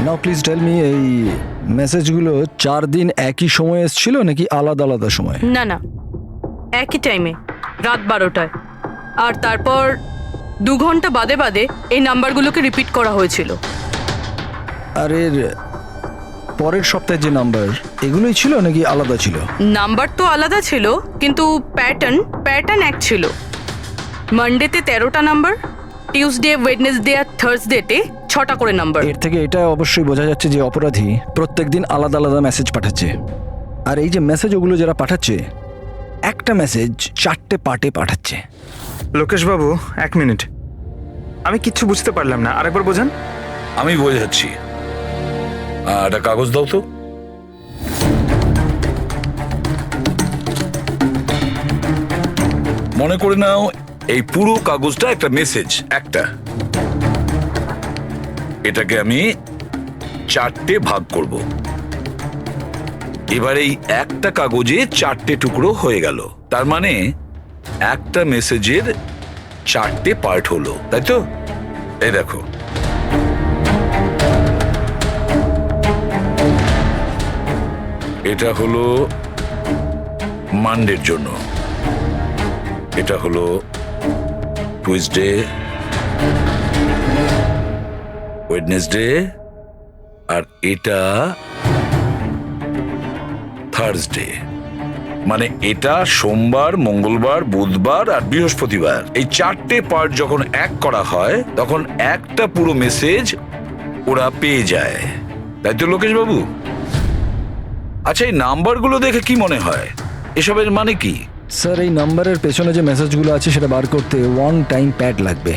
Now please tell me, এই মেসেজগুলো 4 দিন একই সময়ে এসেছিল নাকি আলাদা আলাদা সময়? না না, একই টাইমে, রাত 12টায়। আর তারপর 2 ঘন্টা বাদে বাদে এই নাম্বারগুলোকে রিপিট করা হয়েছিল। আর এর পরের সপ্তাহে যে নাম্বার, এগুলোই ছিল নাকি আলাদা ছিল? নাম্বার তো আলাদা ছিল, কিন্তু প্যাটার্ন এক ছিল। মানডেতে 13টা নাম্বার, টিউসডে, ওয়েডনেসডে আর থার্সডেতে 6টা করে নাম্বার। এর থেকে এটা অবশ্যই বোঝা যাচ্ছে যে অপরাধী প্রত্যেকদিন আলাদা আলাদা মেসেজ পাঠাচ্ছে। আর এই যে মেসেজ ওগুলো যারা পাঠাচ্ছে, একটা মেসেজ 4টে পার্টে পাঠাচ্ছে। লোকেশ বাবু 1 মিনিট, আমি কিচ্ছু বুঝতে পারলাম না, আরেকবার বোঝান। আমি বোঝাচ্ছি। একটা কাগজ দাও তো। মনে করে নাও এই পুরো কাগজটা একটা মেসেজ, একটা। এটাকে আমি 4টে ভাগ করব। এবার এই একটা কাগজে 4টে টুকরো হয়ে গেল, তার মানে একটা মেসেজের 4টে পার্ট হলো, তাই তো? এই দেখো, এটা হলো মানডের জন্য, এটা হলো টুইসডে, ওয়েডনেসডে, আর এটা থার্সডে। মানে এটা সোমবার, মঙ্গলবার, বুধবার আর বৃহস্পতিবার। এই 4টে পার্ট যখন এক করা হয় তখন একটা পুরো মেসেজ ওরা পেয়ে যায়, তাই তো লোকেশ বাবু? আচ্ছা, এই নাম্বারগুলো দেখে কি মনে হয়, এসবের মানে কি? স্যার, এই নাম্বারের পেছনে যে মেসেজগুলো আছে সেটা বার করতে 1 টাইম প্যাড লাগবে।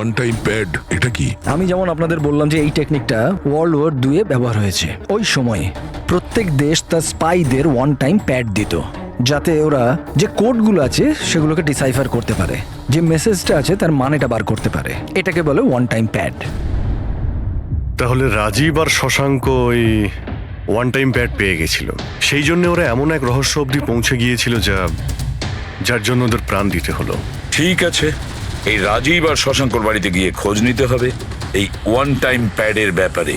1 টাইম প্যাড এটা কি? আমি যেমন আপনাদের বললাম যে এই টেকনিকটা ওয়ার্ল্ড ওয়ার 2 ব্যবহার হয়েছে। ওই সময়ে প্রত্যেক দেশ তার স্পাইদের 1 টাইম প্যাড দিত, যাতে ওরা যে কোডগুলো আছে সেগুলোকে ডিসাইফার করতে পারে, যে মেসেজটা আছে তার মানেটা বার করতে পারে। এটাকে বলে 1 টাইম প্যাড। তাহলে রাজীব আর শশাঙ্ক ওই 1 টাইম প্যাড পেয়ে গেছিল, সেই জন্য ওরা এমন এক রহস্য অবধি পৌঁছে গিয়েছিল যার জন্য ওদের প্রাণ দিতে হলো। ঠিক আছে, এই রাজীব আর শশাঙ্কর বাড়িতে গিয়ে খোঁজ নিতে হবে এই 1 টাইম প্যাডের ব্যাপারে।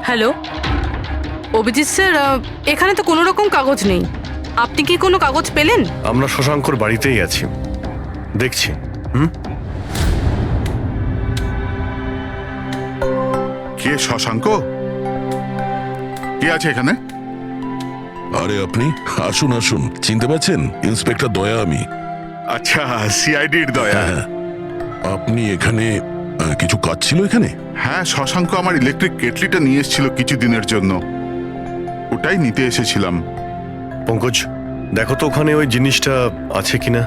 হ্যালো অভিজিৎ স্যার, এখানে তো কোনো রকম কাগজ নেই। আপনি কি কোনো কাগজ পেলেন? আমরা শশাঙ্কর বাড়িতেই আছি, দেখছি। কে কে শশাঙ্ক? কে আছে এখানে? আরে আপনি আসুন আসুন, চিনতে পারছেন? ইন্সপেক্টর দয়া আমি। আচ্ছা, সিআইডির দয়া। হ্যাঁ, আপনি এখানে কিছু কাজ ছিল এখানে? হ্যাঁ, শশাঙ্ক আমার ইলেকট্রিক কেটলিটা নিয়ে এসেছিল কিছুদিনের জন্য, ওটাই নিতে এসেছিলাম। পঙ্কজ, দেখো তো ওখানে ওই জিনিসটা আছে কিনা।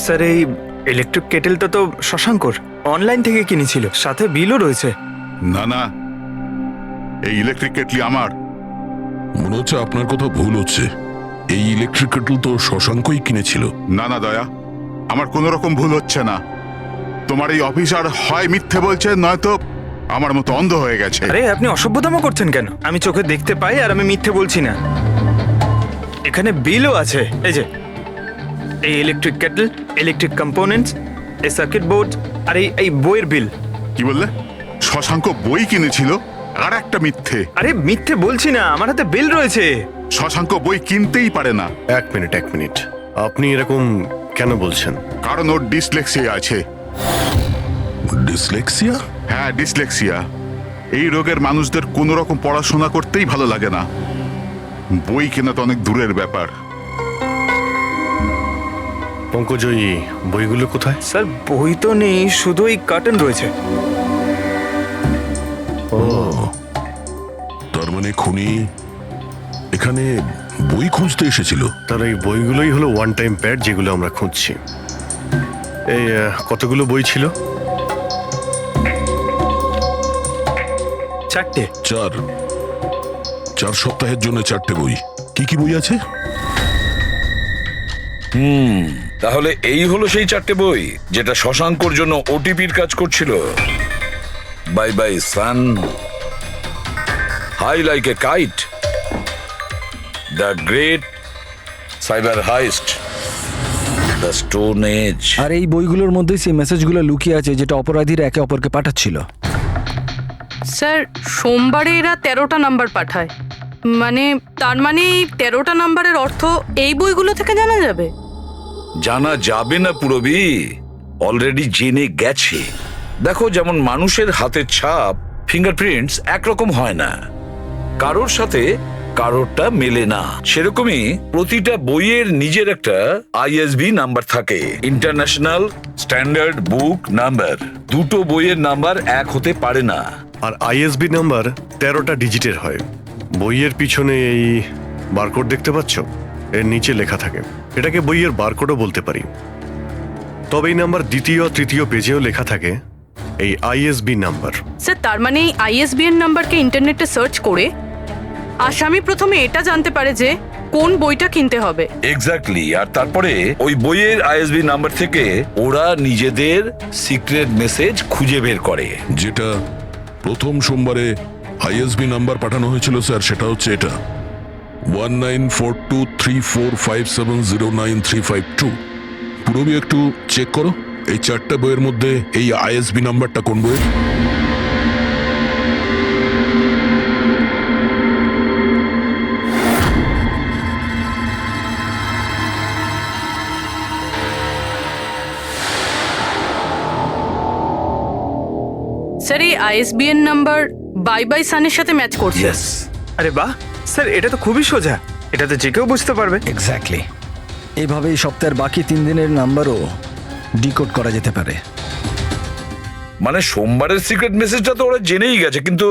স্যার এই ইলেকট্রিক কেটেলটা তো শশাঙ্কর অনলাইন থেকে কিনেছিল, সাথে বিলও রয়েছে। না না, এই ইলেকট্রিক কেটলি আমার। মনে হচ্ছে আপনার কোথাও ভুল হচ্ছে। এই ইলেকট্রিক কেটল তো শশাঙ্কই কিনেছিল। না না দয়া, আমার কোনো রকম ভুল হচ্ছে না। তোমার এই অফিসার হয় মিথ্যে বলছে, নয়তো আমার মতো অন্ধ হয়ে গেছে। আরে আপনি অসভ্যতামো করছেন কেন? আমি চোখে দেখতে পাই আর আমি মিথ্যে বলছি না। এখানে বিলও আছে, এই যে এই ইলেকট্রিক কেটল, ইলেকট্রিক কম্পোনেন্টস, এই সার্কিট বোর্ড আর এই বইয়ের বিল। কি বললে? শশাঙ্ক বই কিনেছিল? আর একটা মিথ্যে। আরে মিথ্যে বলছি না, আমার হাতে বিল রয়েছে। শশাঙ্ক বই কিনতেই পারে না। এক মিনিট, আপনি এরকম কেন বলছেন? কারণ ওর ডিসলেক্সিয়া আছে। ডিসলেক্সিয়া? হ্যাঁ, ডিসলেক্সিয়া। এই রোগের মানুষদের কোনো রকম পড়াশোনা করতেই ভালো লাগে না। বই কেনা তো অনেক দূরের ব্যাপার। পঙ্কজ, ওই বইগুলো কোথায়? স্যার বই তো নেই, শুধু এই কার্টন রয়েছে। ও, তার মানে খুনি এখানে বই খুঁজতে এসেছিল। তার এই বইগুলোই হলো ওয়ান টাইম প্যাড যেগুলো আমরা খুঁজছি। এই কতগুলো বই ছিল? 4টে। 4 সপ্তাহের জন্য 4টে বই। কি কি বই আছে? তাহলে এই হলো সেই 4টে বই যেটা শশাঙ্কর জন্য ওটিপির কাজ করছিল। Bye bye son, high like a kite, the great cyber heist, the stone age. আর এই বইগুলোর মধ্যেই সেই মেসেজগুলো লুকিয়ে আছে যেটা অপরাধীরা একে অপরকে পাঠাচ্ছিল। স্যার সোমবারে এরা 13টা নাম্বার পাঠায়, তার মানে এই 13টা নাম্বারের অর্থ এই বইগুলো থেকে জানা যাবে? জানা যাবে না পুরবি, অলরেডি জেনে গেছে। দেখো, যেমন মানুষের হাতের ছাপ, ফিঙ্গারপ্রিন্টস একরকম হয় না, কারোর সাথে কারোরটা মেলে না, সেরকমই প্রতিটা বইয়ের নিজের একটা আইএসবি নাম্বার থাকে, ইন্টারন্যাশনাল স্ট্যান্ডার্ড বুক নাম্বার। দুটো বইয়ের নাম্বার এক হতে পারে না। আর আইএসবি নাম্বার 13টা ডিজিটের হয়। বইয়ের পিছনে এই বারকোড দেখতে পাচ্ছ? এর নিচে লেখা থাকে। এটাকে বইয়ের বারকোডও বলতে পারি। তবে এই নাম্বার দ্বিতীয় তৃতীয় পেজেও লেখা থাকে এই আইএসবি নাম্বার। স্যার তার মানে এই আইএসবিএন নাম্বারকে ইন্টারনেটে সার্চ করে আসামি প্রথমে এটা জানতে পারে যে কোন বইটা কিনতে হবে। এক্স্যাক্টলি। আর তারপরে ওই বইয়ের আইএসবি নাম্বার থেকে ওরা নিজেদের সিক্রেট মেসেজ খুঁজে বের করে। যেটা প্রথম সোমবারে আইএসবি নাম্বার পাঠানো হয়েছিল স্যার, সেটা হচ্ছে এটা 194234570935 পুরবি একটু চেক করো এই 4টা বইয়ের মধ্যে এই আইএসবি নাম্বারটা কোন বইয়ের। স্যার এই আইএসবিএন নাম্বার বাই বাই সানের সাথে ম্যাচ করছে। আরে বাহ স্যার, এটা তো খুবই সোজা, এটাতে যে কেউ বুঝতে পারবে। এক্স্যাক্টলি। এইভাবে এই সপ্তাহের বাকি 3 দিনের নাম্বারও ডিকোড করা যেতে পারে। মানে সোমবারের সিক্রেট মেসেজটা তো ওরা জেনেই গেছে, কিন্তু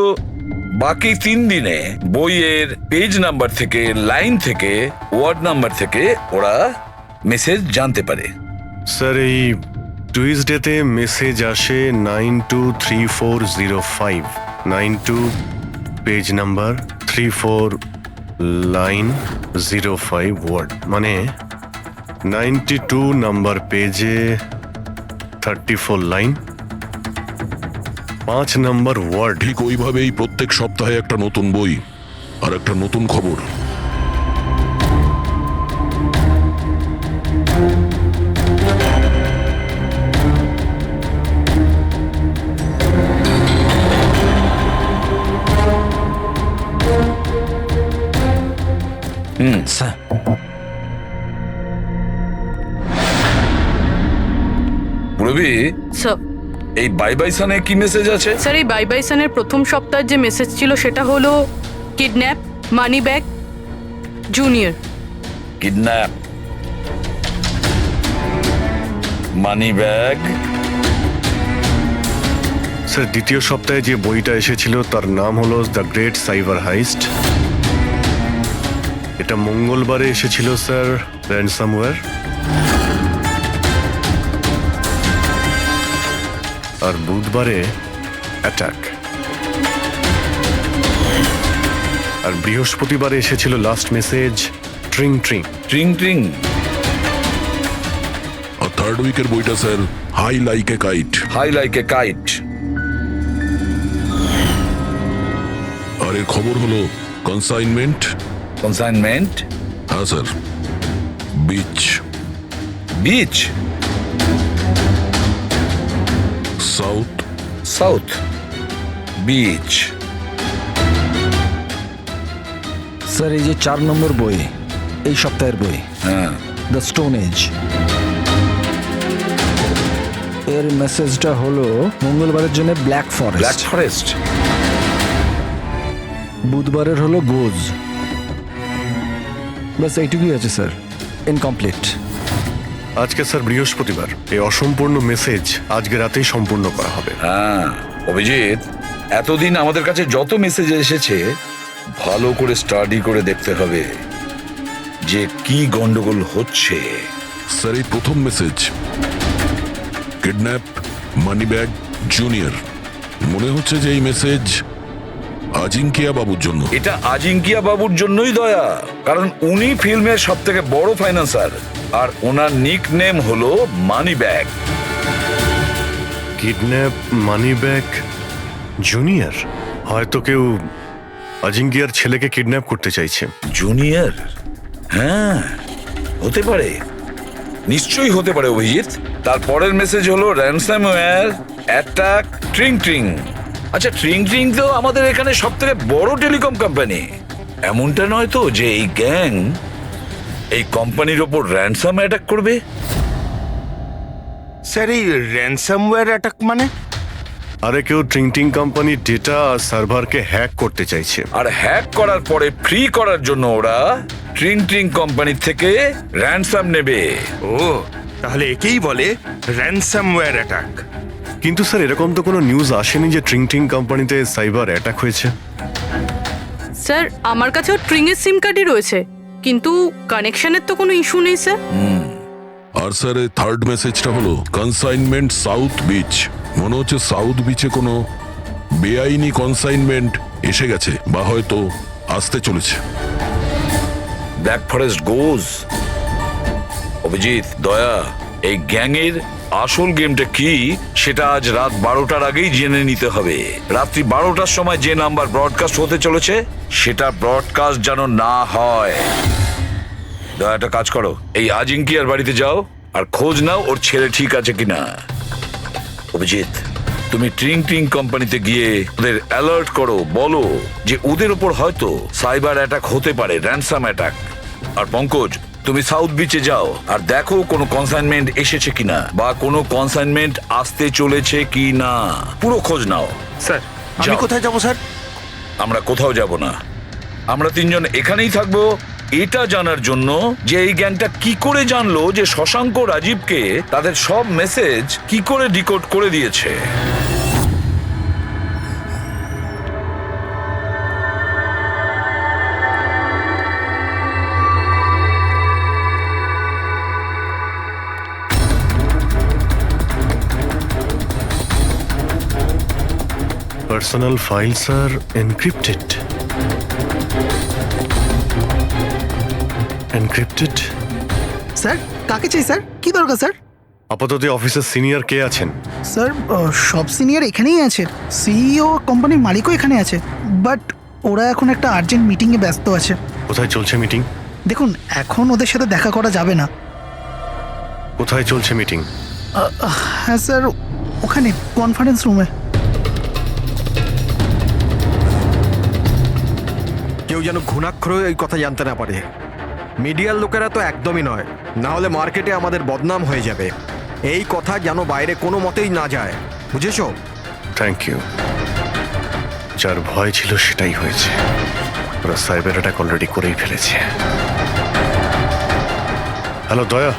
বাকি 3 দিনে বইয়ের পেজ নাম্বার থেকে, লাইন থেকে, ওয়ার্ড নাম্বার থেকে ওরা মেসেজ জানতে পারে। স্যার এই টুইসডেতে মেসেজ আসে 923405, 92 পেজ নাম্বার, 34 লাইন, 05 ওয়ার্ড, মানে 92 নাম্বার পেজে 34 লাইন, 5 নাম্বার ওয়ার্ড। ঠিক ওইভাবেই প্রত্যেক সপ্তাহে একটা নতুন বই আর একটা নতুন খবর। স্যার পুরো মাধবী, স্যার এই বাই বাই সানে কি মেসেজ আছে? স্যার এই বাই বাই সানের প্রথম সপ্তাহের যে মেসেজ ছিল সেটা হলো kidnap, money bag, junior. Kidnap, money bag. Sir দ্বিতীয় সপ্তাহে যে বইটা এসেছিল তার নাম হলো দ্য গ্রেট সাইবার হাইস্ট। এটা মঙ্গলবারে এসেছিল স্যার, র্যানসামওয়্যার। আর বুধবারে অ্যাটাক। আর বৃহস্পতিবারে এসেছিল last message tring tring. Tring tring. আর থার্ড উইকের বইটা sir high like a kite. High like a kite. আর এর খবর হলো কনসাইনমেন্ট। কনসাইনমেন্ট। হ্যাঁ sir, beach. Beach. South. South beach. Sir এই যে 4 নম্বর বই, এই সপ্তাহের বই, হ্যাঁ, দ্য স্টোন এজ, এর মেসেজটা হলো মঙ্গলবারের জন্য ব্ল্যাক ব্ল্যাক ফরেস্ট, ফরেস্ট। বুধবারের হলো গোজ। বাস এইটুকুই আছে স্যার, ইনকমপ্লিট। আজকে স্যার বৃহস্পতিবার, এই অসম্পূর্ণ মেসেজ আজকে রাতেই সম্পূর্ণ করা হবে। হ্যাঁ অভিজিৎ, এতদিন আমাদের কাছে যত মেসেজ এসেছে ভালো করে স্টাডি করে দেখতে হবে যে কি গন্ডগোল হচ্ছে। স্যার এই প্রথম message kidnap, money bag, junior. মনে হচ্ছে যে এই মেসেজ আজিঙ্কিয়া বাবুর জন্য। এটা আজিঙ্কিয়া বাবুর জন্যই দয়া, কারণ উনি ফিল্মের সব থেকে বড় ফাইন্যান্সার আর ওনার নিক নেম হলো money bag. Kidnap, money bag, junior. হয়তো কেউ অজিঙ্কিয়ার ছেলেকে কিডন্যাপ করতে চাইছে। জুনিয়র? হ্যাঁ হতে পারে, নিশ্চয়ই হতে পারে অভিজিৎ। তারপরের মেসেজ হলো র্যানসামওয়্যার, অ্যাটাক, ট্রিং ট্রিং। আচ্ছা ট্রিং ট্রিং তো আমাদের এখানে সব থেকে বড় টেলিকম কোম্পানি। এমনটা নয় তো যে এই গ্যাং এই কোম্পানির ওপর র্যানসাম অ্যাটাক করবে? স্যার এই র্যানসামওয়্যার অ্যাটাক মানে? আরে কেউ ট্রিং ট্রিং কোম্পানির ডেটা আর সার্ভারকে হ্যাক করতে চাইছে। আর হ্যাক করার পরে ফ্রি করার জন্য ওরা ট্রিং ট্রিং কোম্পানি থেকে র্যানসাম নেবে। ও তাহলে একেই বলে র্যানসামওয়্যার অ্যাটাক। কিন্তু স্যার এরকম তো কোনো নিউজ আসেনি যে ট্রিং ট্রিং কোম্পানিতে সাইবার অ্যাটাক হয়েছে। স্যার আমার কাছেও ট্রিংয়ের সিম কার্ডই রয়েছে, কিন্তু কানেকশনের তো কোনো ইস্যু নেই স্যার। আর স্যার এই থার্ড মেসেজটা হলো কনসাইনমেন্ট সাউথ বিচ। মনে হচ্ছে সাউথ বিচে কোনো বেআইনি কনসাইনমেন্ট এসে গেছে বা হয়তো আসতে চলেছে। ব্ল্যাক ফরেস্ট গোজ। অভিজিৎ, দয়া, এই গ্যাংয়ের আসল গেমটা কি সেটা আজ রাত 12টার আগেই জেনে নিতে হবে। রাত্রি 12টার সময় যে নাম্বার ব্রডকাস্ট হতে চলেছে সেটা ব্রডকাস্ট যেন না হয়। দয়া একটা কাজ করো, এই আজিঙ্কিয়ার বাড়িতে যাও আর খোঁজ নাও ওর ছেলে ঠিক আছে কিনা। অভিজিৎ, তুমি ট্রিং ট্রিং কোম্পানিতে গিয়ে ওদের অ্যালার্ট করো, বলো যে ওদের উপর হয়তো সাইবার অ্যাটাক হতে পারে, র্যানসাম অ্যাটাক। আর পঙ্কজ, তুমি সাউথ বিচে যাও আর দেখো কোনো কনসাইনমেন্ট এসেছে কিনা বা কোনো কনসাইনমেন্ট আসতে চলেছে কিনা, পুরো খোঁজ নাও। স্যার আমি যাও। কোথায় যাব স্যার? আমরা কোথাও যাব না, আমরা তিনজন এখানেই থাকবো এটা জানার জন্য যে এই গ্যাংটা কি করে জানলো যে শশাঙ্ক রাজীবকে তাদের সব মেসেজ কি করে ডিকোড করে দিয়েছে। পার্সোনাল ফাইলস আর এনক্রিপ্টেড। এনক্রিপ্টেড? স্যার কাকে চাই স্যার? কি দরকার স্যার? আপাতত অফিসের সিনিয়র কে আছেন? স্যার সব সিনিয়র এখানেই আছে, সিইও কোম্পানির মালিকও এখানে আছে, বাট ওরা এখন একটা আর্জেন্ট মিটিংয়ে ব্যস্ত আছে। কোথায় চলছে মিটিং? দেখুন এখন ওদের সাথে দেখা করা যাবে না। কোথায় চলছে মিটিং? হ্যাঁ স্যার, ওখানে কনফারেন্স রুমে। কেউ যেন ঘুণাক্ষরেও এই কথা জানতে না পারে। মিডিয়ার লোকেরা তো একদমই নয়, না হলে মার্কেটে আমাদের বদনাম হয়ে যাবে। এই কথা যেন বাইরে কোনো মতেই না যায়, বুঝেছো? Thank you. যার ভয় ছিল সেটাই হয়েছে। ওরা সাইবার অ্যাটাক অলরেডি করেই ফেলেছে। হ্যালো দয়া,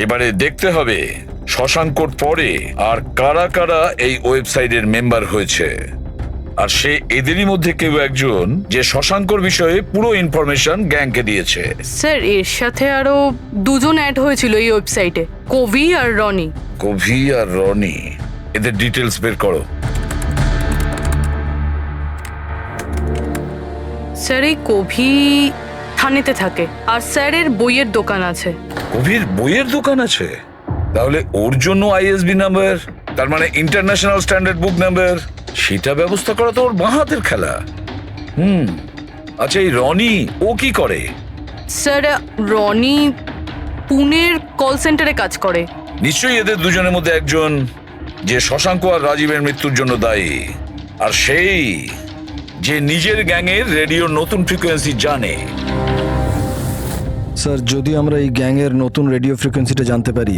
এবারে দেখতে হবে শশাঙ্কর পরে আর কারা কারা এই ওয়েবসাইটের মেম্বার হয়েছে, আর সে এদেরই মধ্যে কেউ একজন যে শশাঙ্কর বিষয়ে পুরো ইনফরমেশন গ্যাংকে দিয়েছে। স্যার এর সাথে আরো দুজন অ্যাড হয়েছিল এই ওয়েবসাইটে, কবি আর রনি। কভি আর রনি, এদের ডিটেলস বের করো। স্যার এই কবি থানেতে থাকে, আর স্যারের বইয়ের দোকান আছে। কভির বইয়ের দোকান আছে? তাহলে ওর জন্য আইএসবি নাম্বার, তার মানে ইন্টারন্যাশনাল স্ট্যান্ডার্ড বুক নাম্বার, সেটা ব্যবস্থা করা তো ওর বাঁ হাতের খেলা। আচ্ছা এই রনি ও কি করে? স্যার রনি পুনের কল সেন্টারে কাজ করে। নিশ্চয়ই এদের দুজনের মধ্যে একজন যে শশাঙ্ক আর রাজীবের মৃত্যুর জন্য দায়ী, আর সেই যে নিজের গ্যাংয়ের রেডিওর নতুন ফ্রিকোয়েন্সি জানে। স্যার যদি আমরা এই গ্যাংয়ের নতুন রেডিও ফ্রিকোয়েন্সিটা জানতে পারি,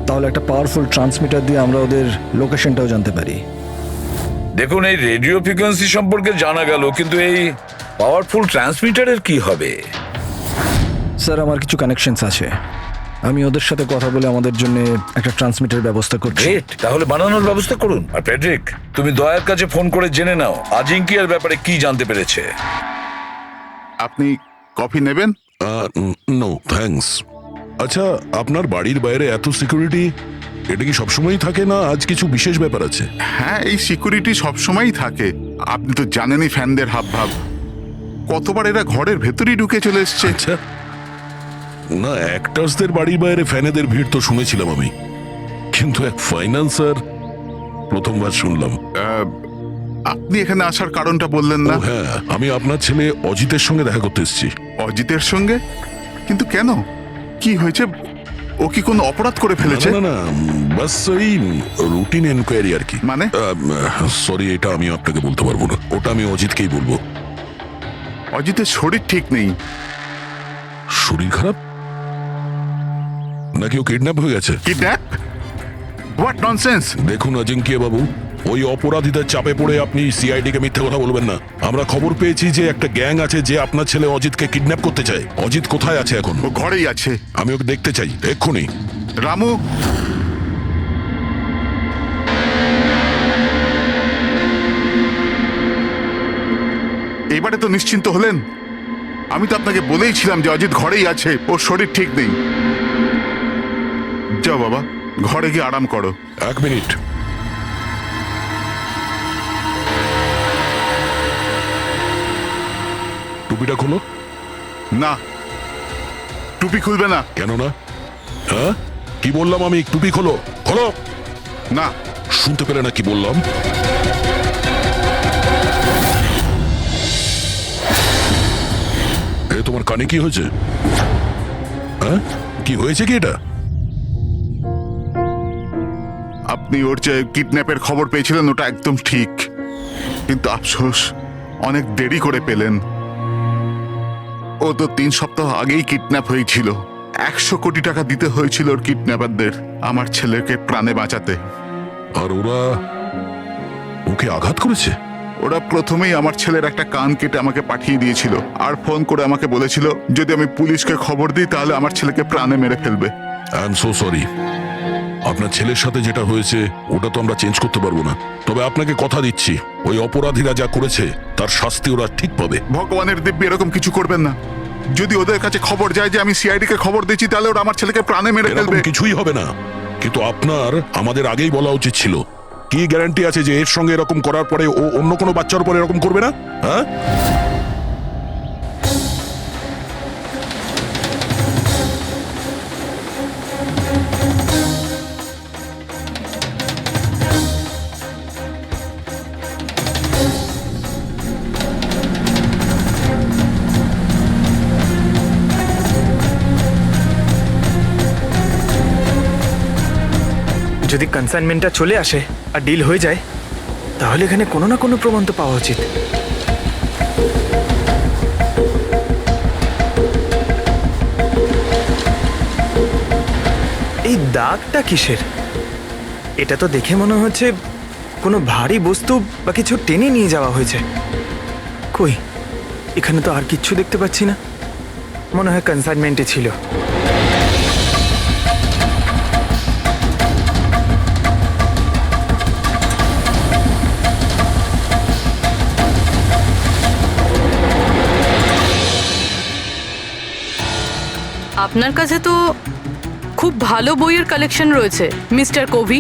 তাহলে একটা পাওয়ারফুল ট্রান্সমিটার দিয়ে আমরা ওদের লোকেশনটাও জানতে পারি। দেখুন এই রেডিও ফ্রিকোয়েন্সি সম্পর্কে জানা গেল, কিন্তু এই পাওয়ারফুল ট্রান্সমিটারের কি হবে? স্যার আমার কিছু কানেকশনস আছে, আমি ওদের সাথে কথা বলে আমাদের জন্য একটা ট্রান্সমিটার ব্যবস্থা করছি। গ্রেট, তাহলে বানানোর ব্যবস্থা করুন। আর প্যাট্রিক, তুমি দয়ার কাছে ফোন করে জেনে নাও আজিঙ্কিয়ার ব্যাপারে কি জানতে পেরেছে। আপনি কফি নেবেন? No thanks. আচ্ছা, আপনার বাড়ির বাইরে এত সিকিউরিটি, এটা কি সবসময়ই থাকে না আজ কিছু বিশেষ ব্যাপার আছে? হ্যাঁ, এই সিকিউরিটি সবসময়ই থাকে। আপনি তো জানেনই ফ্যানদের হাবভাব। কতবার এরা ঘরের ভেতরেই ঢুকে চলে এসছে। আচ্ছা, না অ্যাক্টার্সদের বাড়ির বাইরে ফ্যানেদের ভিড় তো শুনেছিলাম আমি, কিন্তু এক ফাইন্যান্সার প্রথমবার শুনলাম। আপনি এখানে আসার কারণটা বললেন না? ও হ্যাঁ, আমি আপনার ছেলে অজিতের সঙ্গে দেখা করতে এসেছি। অজিতের সঙ্গে? কিন্তু কেন, কি হয়েছে? ও কি কোনো অপরাধ করে ফেলেছে? না না, বাস ওই রুটিন এনকোয়ারি আর কি। মানে? সরি, এটা আমি আপনাকে বলতে পারবো না, ওটা আমি অজিতকেই বলবো। অজিতের শরীর ঠিক নেই। শরীর খারাপ নাকি ও কিডন্যাপ হয়ে গেছে? কিডন্যাপ? What nonsense! দেখুন অজিঙ্কিয়া বাবু, ওই অপরাধীদের চাপে পড়ে আপনি সিআইডি কে মিথ্যে কথা বলবেন না। আমরা খবর পেয়েছি যে একটা গ্যাং আছে যে আপনার ছেলে অজিতকে কিডন্যাপ করতে চায়। অজিত কোথায় আছে এখন? ও ঘরেই আছে। আমি ওকে দেখতে চাই এক্ষুনি। রামু, এবারে তো নিশ্চিন্ত হলেন? আমি তো আপনাকে বলেইছিলাম যে অজিত ঘরেই আছে, ওর শরীর ঠিক নেই। যাও বাবা, ঘরে গিয়ে আরাম করো। এক মিনিট। টুপিটা খোলো। না, টুপি খুলবে না। কেন না? হ্যাঁ, কি বললাম আমি? টুপি খোলো। খোলো না। শুনতে পেলে না কি বললাম? এ তোমার কানে কি হয়েছে? হ্যাঁ, কি হয়েছে কি এটা? আপনি ওর যে কিডন্যাপের খবর পেয়েছিলেন ওটা একদম ঠিক, কিন্তু আফসোস অনেক দেরি করে পেলেন। ও তো 3 সপ্তাহ আগেই কিডন্যাপ হয়েছিল। 100 কোটি টাকা দিতে হয়েছিল ওর কিডন্যাপারদের আমার ছেলেকে প্রাণে বাঁচাতে। আর ওরা ওকে আঘাত করেছে? ওরা প্রথমেই আমার ছেলের একটা কান কেটে আমাকে পাঠিয়ে দিয়েছিল, আর ফোন করে আমাকে বলেছিল যদি আমি পুলিশকে খবর দিই তাহলে আমার ছেলেকে প্রাণে মেরে ফেলবে। I am so sorry. আপনার ছেলের সাথে যেটা হয়েছে ওটা তো আমরা চেঞ্জ করতে পারবো না, তবে আপনাকে কথা দিচ্ছি ওই অপরাধীরা যা করেছে তার শাস্তি ওরা ঠিক পাবে। ভগবানের দিব্যি এরকম কিছু করবেন না। যদি ওদের কাছে খবর যায় যে আমি সিআইডি কে খবর দিচ্ছি তাহলে ওরা আমার ছেলেকে প্রাণে মেরে ফেলবে। কিছুই হবে না, কিন্তু আপনার আমাদের আগেই বলা উচিত ছিল। কি গ্যারান্টি আছে যে এর সঙ্গে এরকম করার পরে ও অন্য কোনো বাচ্চার উপর এরকম করবে না? হ্যাঁ, যদি কনসাইনমেন্টটা চলে আসে আর ডিল হয়ে যায়, তাহলে এখানে কোনো না কোনো প্রমাণ তো পাওয়া উচিত। দাগটা কিসের? এটা তো দেখে মনে হচ্ছে কোনো ভারী বস্তু বা কিছু টেনে নিয়ে যাওয়া হয়েছে। কই, এখানে তো আর কিচ্ছু দেখতে পাচ্ছি না। মনে হয় কনসাইনমেন্টে ছিল। আপনার কাছে তো খুব ভালো বইয়ের কালেকশন রয়েছে মিস্টার কোভি।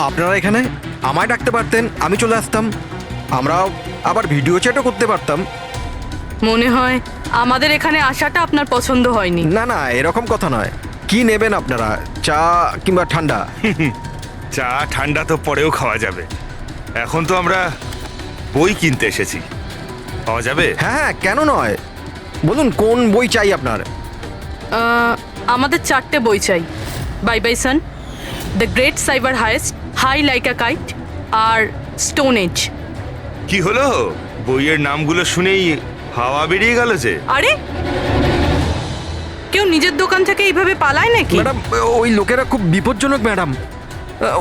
আপনারা এখানে আমায় ডাকতে পারতেন, আমি চলে আসতাম। আমরাও আবার ভিডিও চ্যাটও করতে পারতাম। মনে হয় আমাদের এখানে আসাটা আপনার পছন্দ হয়নি। না না, এরকম কথা নয়। কি নেবেন আপনারা, চা কিংবা ঠান্ডা? চা ঠান্ডা তো পরেও খাওয়া যাবে, এখন তো আমরা বই কিনতে এসেছি, পাওয়া যাবে? হ্যাঁ হ্যাঁ, কেন নয়, বলুন কোন বই চাই আপনার? আমাদের 4টে বই চাই। Bye bye sun, the great cyber heist, high like a kite আর স্টোন এজ। কি হলো, বইয়ের নামগুলো শুনেই হাওয়া বেরিয়ে গেল যে? আরে কেউ নিজের দোকান থেকে এইভাবে পালায় নাকি? ম্যাডাম, ওই লোকেরা খুব বিপজ্জনক ম্যাডাম,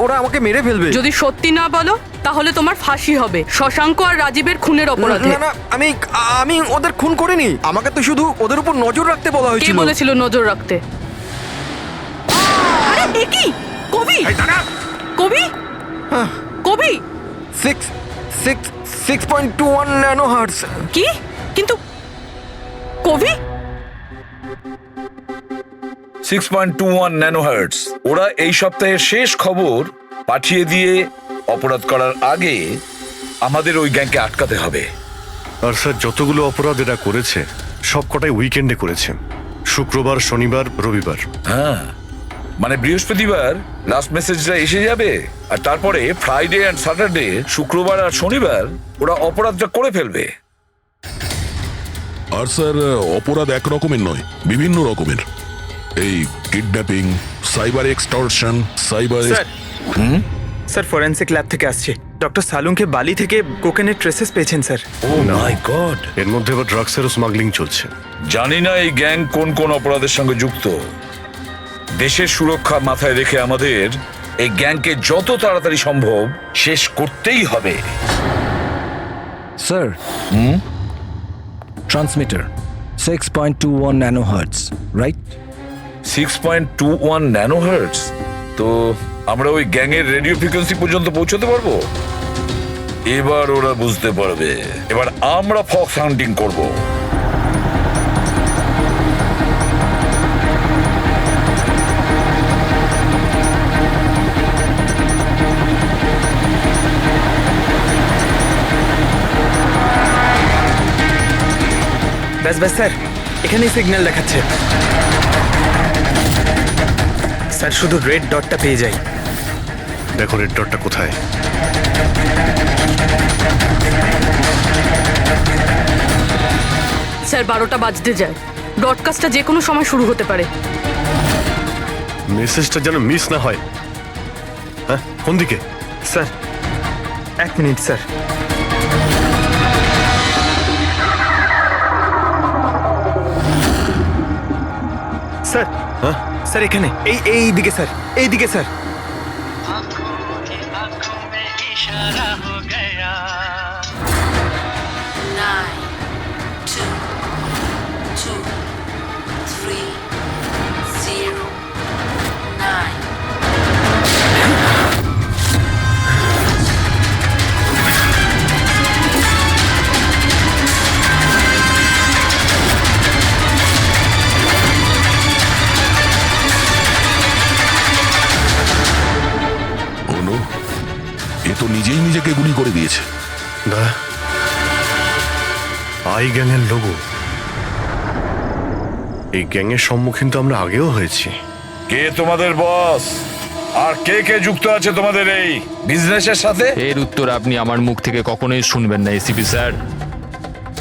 ওরা আমাকে মেরে ফেলবে। যদি সত্যি না বলো তাহলে তোমার ফাঁসি হবে শশাঙ্ক আর রাজীবের খুনের অপরাধে। না না, আমি ওদের খুন করিনি, আমাকে তো শুধু ওদের উপর নজর রাখতে বলা কে হয়েছিল। বলেছিল নজর রাখতে? আরে এ কি? কবি, কবি, কবি 6.21 ন্যানো হার্টজ। কি? কিন্তু কবি 6.21 ন্যানোহার্টজ। ওরা এই সপ্তাহের শেষ খবর পাঠিয়ে দিয়ে অপরাধ করার আগে আমাদের ওই গ্যাংকে আটকাতে হবে। আর স্যার, যতগুলো অপরাধ এরা করেছে সব কটাই উইকেন্ডে করেছে, শুক্রবার, শনিবার, রবিবার। হ্যাঁ, মানে বৃহস্পতিবার লাস্ট মেসেজটা এসে যাবে, আর তারপরে ফ্রাইডে অ্যান্ড স্যাটারডে, শুক্রবার আর শনিবার ওরা অপরাধটা করে ফেলবে। আর স্যার, অপরাধ এক রকমের নয়, বিভিন্ন রকমের। এই kidnapping, cyber extortion, cyber. Sir forensic lab থেকে আসছে। ডক্টর সালুংকে বালি থেকে কোকেনের ট্রেসেস পেয়েছেন স্যার। ও মাই গড, এর মধ্যে আবার ড্রাগসেরও স্মাগলিং চলছে। জানি না এই গ্যাং কোন কোন অপরাধের সঙ্গে যুক্ত। দেশের সুরক্ষা মাথায় রেখে আমাদের এই গ্যাংকে যত তাড়াতাড়ি সম্ভব শেষ করতেই হবে। Sir, transmitter 6.21 nano hertz, right? 6.21 ন্যানোহার্টজ। তো আমরা ওই গ্যাংয়ের রেডিও ফ্রিকোয়েন্সি পর্যন্ত পৌঁছতে পারবো? এবার ওরা বুঝতে পারবে, এবার আমরা ফক্স হান্টিং করব। ব্যাস ব্যাস স্যার, এখানেই সিগন্যাল দেখাচ্ছে। স্যার শুধু রেড ডটটা পেয়ে যাই। দেখো রেড ডটটা কোথায়। স্যার 12টা বাজতে যায়, ব্রডকাস্টটা যে কোনো সময় শুরু হতে পারে। মেসেজটা যেন মিস না হয়। হ্যাঁ, কোন দিকে? Sir 1 minute sir. স্যার, হ্যাঁ স্যার এখানে, এই দিকে স্যার, এই দিকে স্যার। आंखों ही आंखों में इशारा हो गया 9, 2, 2, 3, 0, 9. অনু, এ তো নিজেই নিজেকে গুলি করে দিয়েছে। দা, আই গ্যাংয়ের লোগো। এই গ্যাংয়ের সম্মুখীন তো আমরা আগেও হয়েছি। কে তোমাদের বস, আর কে কে যুক্ত আছে তোমাদের এই বিজনেসের সাথে? এর উত্তর আপনি আমার মুখ থেকে কখনোই শুনবেন না এসিপি স্যার।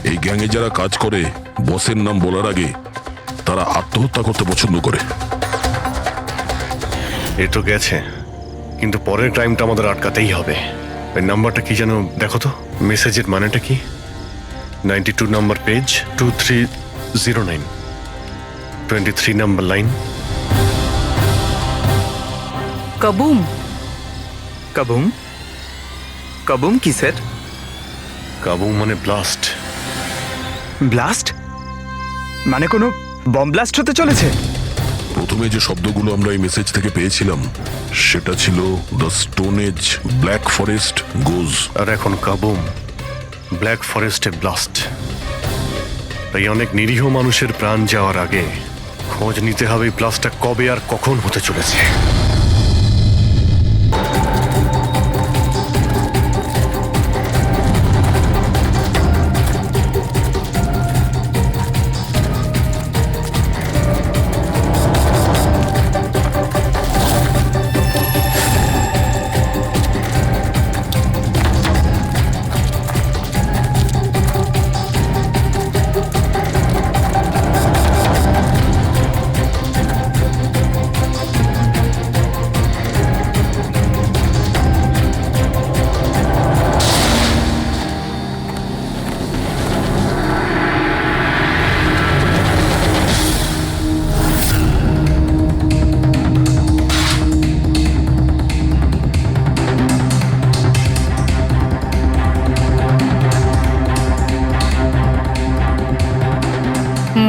এই গ্যাংয়ে যারা কাজ করে, বসের নাম বলার আগে তারা আত্মহত্যা করতে পছন্দ করে। এ তো গেছে, কিন্তু পরের ক্রাইমটা আমাদের আটকাতেই হবে। ওই নাম্বারটা কি যেন দেখো তো, মেসেজের মানেটা কি? 92 নাম্বার পেজ, 2309, 23 নাম্বার লাইন। কাবুম। কাবুম? কাবুম কি স্যার? কাবুম মানে ব্লাস্ট। ব্লাস্ট? মানে কোনো বম ব্লাস্ট হতে চলেছে? প্রথমে যে শব্দগুলো আমরা এই মেসেজ থেকে পেয়েছিলাম সেটা ছিল the stone age black forest goes. আর এখন কাবুম ব্ল্যাক ফরেস্টে ব্লাস্ট। তাই অনেক নিরীহ মানুষের প্রাণ যাওয়ার আগে খোঁজ নিতে হবে এই ব্লাস্টটা কবে আর কখন হতে চলেছে।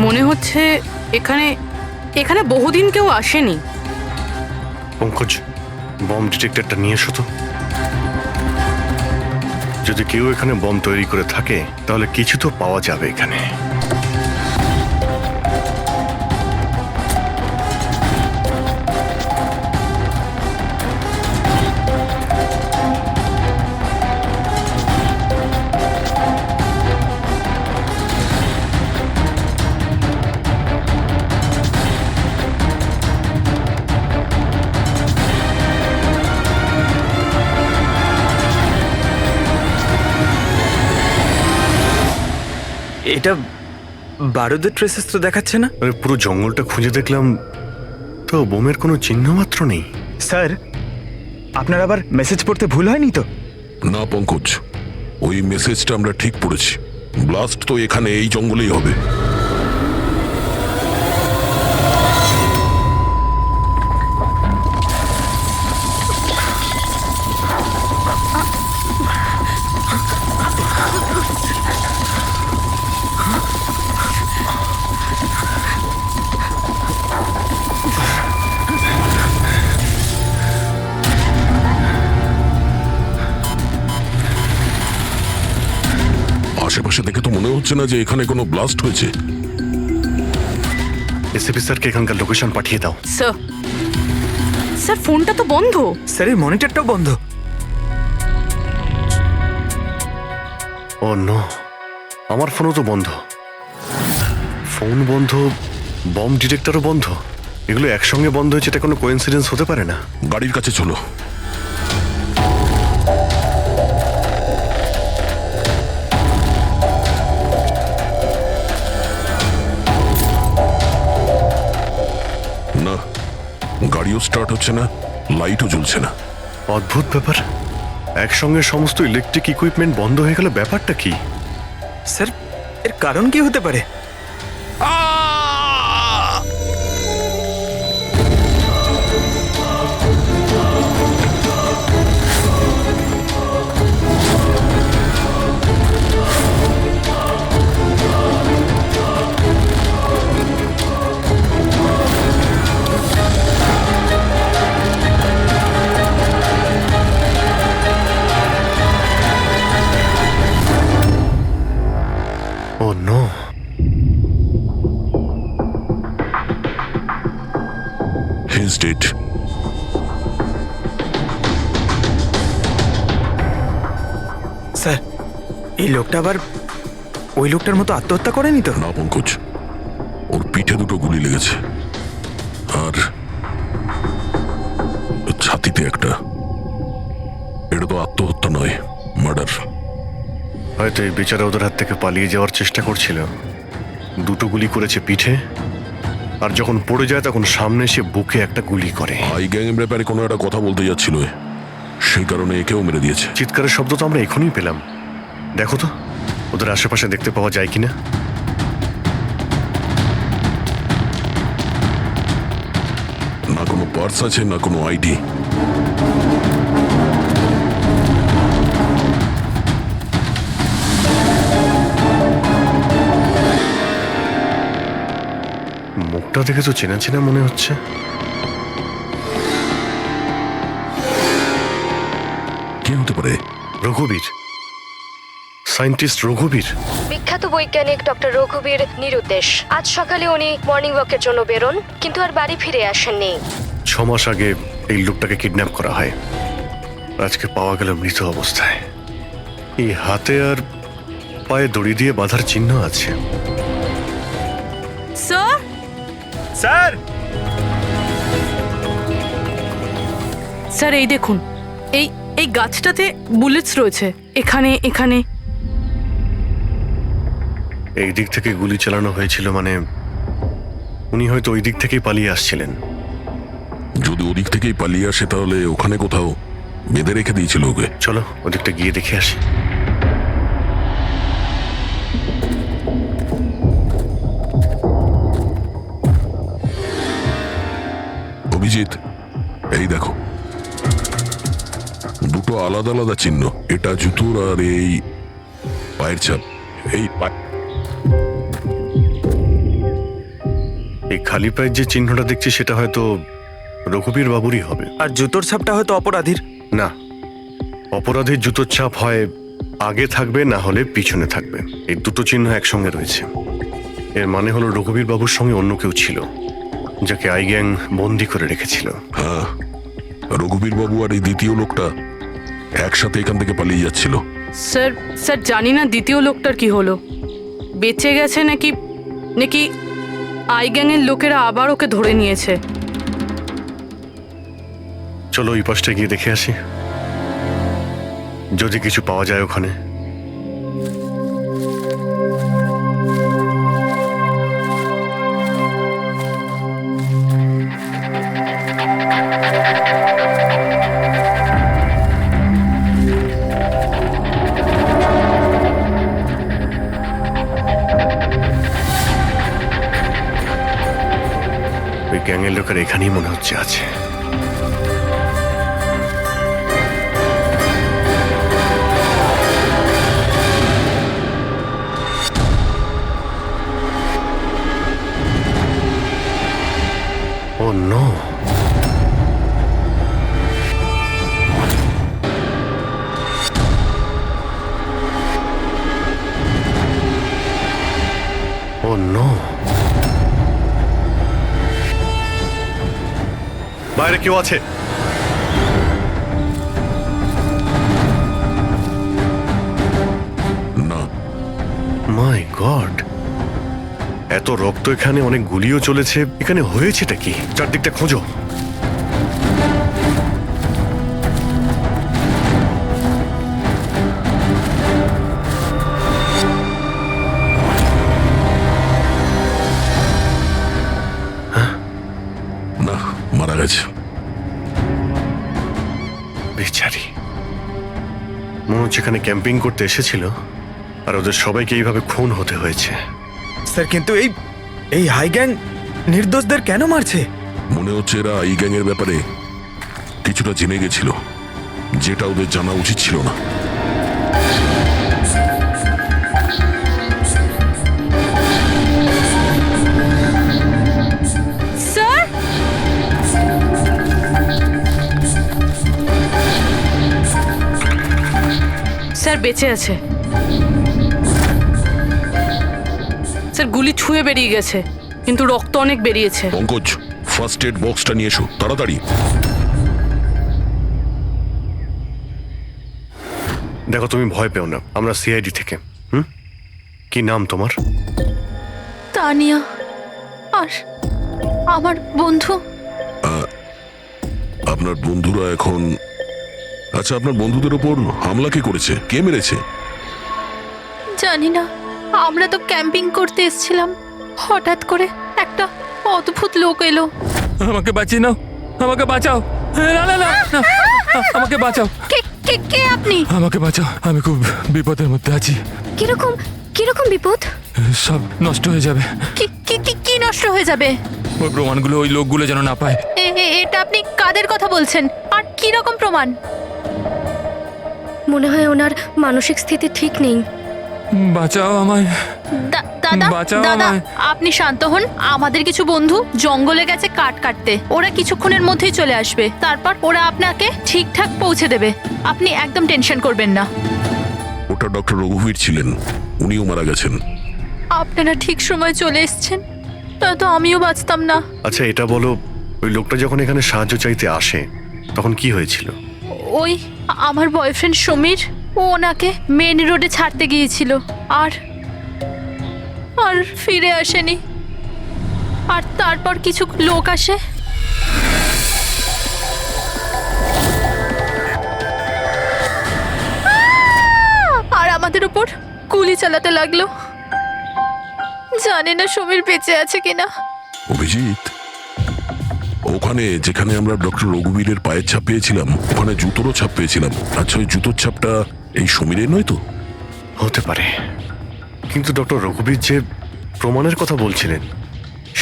মনে হচ্ছে এখানে এখানে বহুদিন কেউ আসেনি। পঙ্কজ, বম ডিটেক্টরটা নিয়ে এসো তো। যদি কেউ এখানে বম তৈরি করে থাকে তাহলে কিছু তো পাওয়া যাবে এখানে। এটা বারুদের ট্রেসেস তো দেখাচ্ছে না। আরে পুরো জঙ্গলটা খুঁজে দেখলাম তো বোমের কোনো চিহ্ন মাত্র নেই। স্যার, আপনার আবার মেসেজ পড়তে ভুল হয়নি তো? না পঙ্কজ, ওই মেসেজটা আমরা ঠিক পড়েছি। ব্লাস্ট তো এখানে এই জঙ্গলেই হবে। আশেপাশে দেখে তো মনে হচ্ছে না যে এখানে কোনো ব্লাস্ট হয়েছে। এসপি স্যারকে এখানকার লোকেশন পাঠিয়ে দাও। স্যার, স্যার ফোনটা তো বন্ধ। স্যারের মনিটরটাও বন্ধ। ও নো, আমার ফোনও তো বন্ধ। ফোন বন্ধ, বম ডিটেক্টরও বন্ধ। এগুলো একসঙ্গে বন্ধ হয়েছে, এটা কোনো কোইন্সিডেন্স হতে পারে না। গাড়ির কাছে চলো। না, গাড়িও স্টার্ট হচ্ছে না, লাইটও জ্বলছে না। অদ্ভুত ব্যাপার, একসঙ্গে সমস্ত ইলেকট্রিক ইকুইপমেন্ট বন্ধ হয়ে গেল, ব্যাপারটা কি? স্যার, এর কারণ কি হতে পারে? Oh no. He's dead. Sir, এই লোকটা আবার ওই লোকটার মতো আত্মহত্যা করেনি তো? না পঙ্কজ, ওর পিঠে দুটো গুলি লেগেছে আর ছাতিতে একটা। এটা তো আত্মহত্যা নয়, মার্ডার। হয়তো এই বেচারা ওদের হাত থেকে পালিয়ে যাওয়ার চেষ্টা করছিল। দুটো গুলি করেছে পিঠে, আর যখন পড়ে যায় তখন সামনে এসে বুকে একটা গুলি করে। হাই গ্যাং এর ব্যাপারে কোনো একটা কথা বলতে যাচ্ছিল, সেই কারণে একেও মেরে দিয়েছে। চিৎকারের শব্দ তো আমরা এখনই পেলাম। দেখো তো ওদের আশেপাশে দেখতে পাওয়া যায় কিনা। না কোনো পার্স আছে না কোনো আইডি। মুখটা দেখে তো চেনা চেনা মনে হচ্ছে। কে হতে পারে? রঘুবীর, সায়েন্টিস্ট রঘুবীর। বিখ্যাত বৈজ্ঞানিক ডক্টর রঘুবীর নিরুদ্দেশ। আজ সকালে উনি মর্নিং ওয়াকের জন্য বেরোন, কিন্তু আর বাড়ি ফিরে আসেননি। 6 মাস আগে এই লোকটাকে কিডন্যাপ করা হয়। আজকে পাওয়া গেল মৃত অবস্থায়। এই হাতে আর পায়ে দড়ি দিয়ে বাঁধার চিহ্ন আছে। স্যার, স্যার স্যার এই দেখুন, এই এই গাছটাতে বুলেটস রয়েছে, এখানে এখানে। এই দিক থেকে গুলি চালানো হয়েছিল, মানে উনি হয়তো ওই দিক থেকেই পালিয়ে আসছিলেন। যদি ওদিক থেকেই পালিয়ে আসে তাহলে ওখানে কোথাও বেঁধে রেখে দিয়েছিল ওকে। চলো ওদিকটা গিয়ে দেখে আসি। অভিজিৎ, এই দেখো, দুটো আলাদা আলাদা চিহ্ন। এটা জুতোর আর এই পায়ের ছাপ। এই এই খালি পায়ের যে চিহ্নটা দেখছি সেটা হয়তো রঘুবীর বাবুরই হবে। আর জুতোর ছাপটা হয়তো অপরাধীর। না, অপরাধীর জুতোর ছাপ হয় আগে থাকবে, না হলে পিছনে থাকবে। এই দুটো চিহ্ন একসঙ্গে রয়েছে। এর মানে হলো রঘুবীর বাবুর সঙ্গে অন্য কেউ ছিল, যাকে আই গ্যাং বন্দি করে রেখেছিল। হ্যাঁ, রঘুবীর বাবু আর এই দ্বিতীয় লোকটা একসাথে এখান থেকে পালিয়ে যাচ্ছিল। স্যার, স্যার জানি না দ্বিতীয় লোকটার কি হলো, বেঁচে গেছে নাকি নাকি আই গ্যাংয়ের লোকেরা আবার ওকে ধরে নিয়েছে। চলো এই পাশটা গিয়ে দেখে আসি, যদি কিছু পাওয়া যায় ওখানে। ওই গ্যাংয়ের লোকের এখানেই মনে হচ্ছে আছে। Oh no! Oh no! বাইরে কেউ আছে? না। মাই গড, এত রক্ত এখানে, অনেক গুলিও চলেছে। এখানে হয়েছেটা কি? চারদিকটা খোঁজো। না, মারা গেছে। বেচারি, মনে হচ্ছে এখানে ক্যাম্পিং করতে এসেছিল আর ওদের সবাইকে এইভাবে খুন হতে হয়েছে। স্যার কিন্তু এই হাই গ্যাং নির্দোষদের কেন মারছে? মনে হচ্ছে এরা এই গ্যাংয়ের ব্যাপারে কিছুটা জেনে গেছিল, যেটা ওদের জানা উচিত ছিল না। স্যার, স্যার বেঁচে আছে। স্যার গুলি ছুঁয়ে বেরিয়ে গেছে, কিন্তু রক্ত অনেক বেরিয়েছে। পঙ্কজ, ফার্স্ট এড বক্সটা নিয়ে এসো তাড়াতাড়ি। দেখো, তুমি ভয় পেও না, আমরা সিআইডি থেকে। কি নাম তোমার? তানিয়া। আর আমার বন্ধু। আপনার বন্ধুরা এখন... আচ্ছা, আপনার বন্ধুদের ওপর হামলা কে করেছে? কে মেরেছে? জানি না, আমরা তো ক্যাম্পিং করতে এসেছিলাম, হঠাৎ করে একটা অদ্ভুত লোক এলো। আমাকে বাঁচিয়ে নাও, আমাকে বাঁচাও। না না না না, আমাকে বাঁচাও। কে কে কে আপনি? আমাকে বাঁচাও, আমি খুব বিপদের মধ্যে আছি। কিরকম কিরকম বিপদ? সব নষ্ট হয়ে যাবে। কি কি কি কি নষ্ট হয়ে যাবে? ওই প্রমাণগুলো ওই লোকগুলো যেন না পায়। এটা আপনি কাদের কথা বলছেন আর কি রকম প্রমাণ? মনে হয় ওনার মানসিক স্থিতি ঠিক নেই। বাঁচাও আমায়, দাদা বাঁচাও দাদা আমায়। আপনি শান্ত হন। আমাদের কিছু বন্ধু জঙ্গলে গেছে কাঠ কাটতে, ওরা কিছুক্ষণের মধ্যেই চলে আসবে, তারপর ওরা আপনাকে ঠিকঠাক পৌঁছে দেবে। আপনি একদম টেনশন করবেন না। ওটা ডক্টর রঘুবীর ছিলেন, উনিও মারা গেছেন। আপনারা ঠিক সময় চলে এসেছেন, তো আমিও বাঁচতাম না। আচ্ছা এটা বলো, ওই লোকটা যখন এখানে সাহায্য চাইতে আসে তখন কি হয়েছিল? ওই আমার বয়ফ্রেন্ড সমীর, ও ওনাকে মেন রোডে ছাড়তে গিয়েছিল আর আর ফিরে আসেনি। আর তারপর কিছু লোক আসে, আর আমাদের উপর গুলি চালাতে লাগলো। জানি না সমীর বেঁচে আছে কিনা। অভিজিৎ, ওখানে যেখানে আমরা ডক্টর রঘুবীরের পায়ের ছাপ পেয়েছিলাম, ওখানে জুতোরও ছাপ পেয়েছিলাম। আচ্ছা, ওই জুতোর ছাপটা এই সমীরের নয় তো? হতে পারে, কিন্তু ডক্টর রঘুবীর যে প্রমাণের কথা বলছিলেন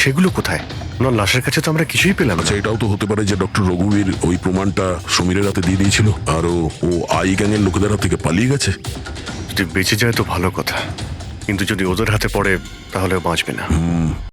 সেগুলো কোথায়? ওনার লাশের কাছে তো আমরা কিছুই পেলাম না। আচ্ছা, এটাও তো হতে পারে যে ডক্টর রঘুবীর ওই প্রমাণটা সমীরের হাতে দিয়ে দিয়েছিল, আর ও আই গ্যাংয়ের লোকেদের হাত থেকে পালিয়ে গেছে। যদি বেঁচে যায় তো ভালো কথা, কিন্তু যদি ওদের হাতে পড়ে তাহলে বাঁচবে না।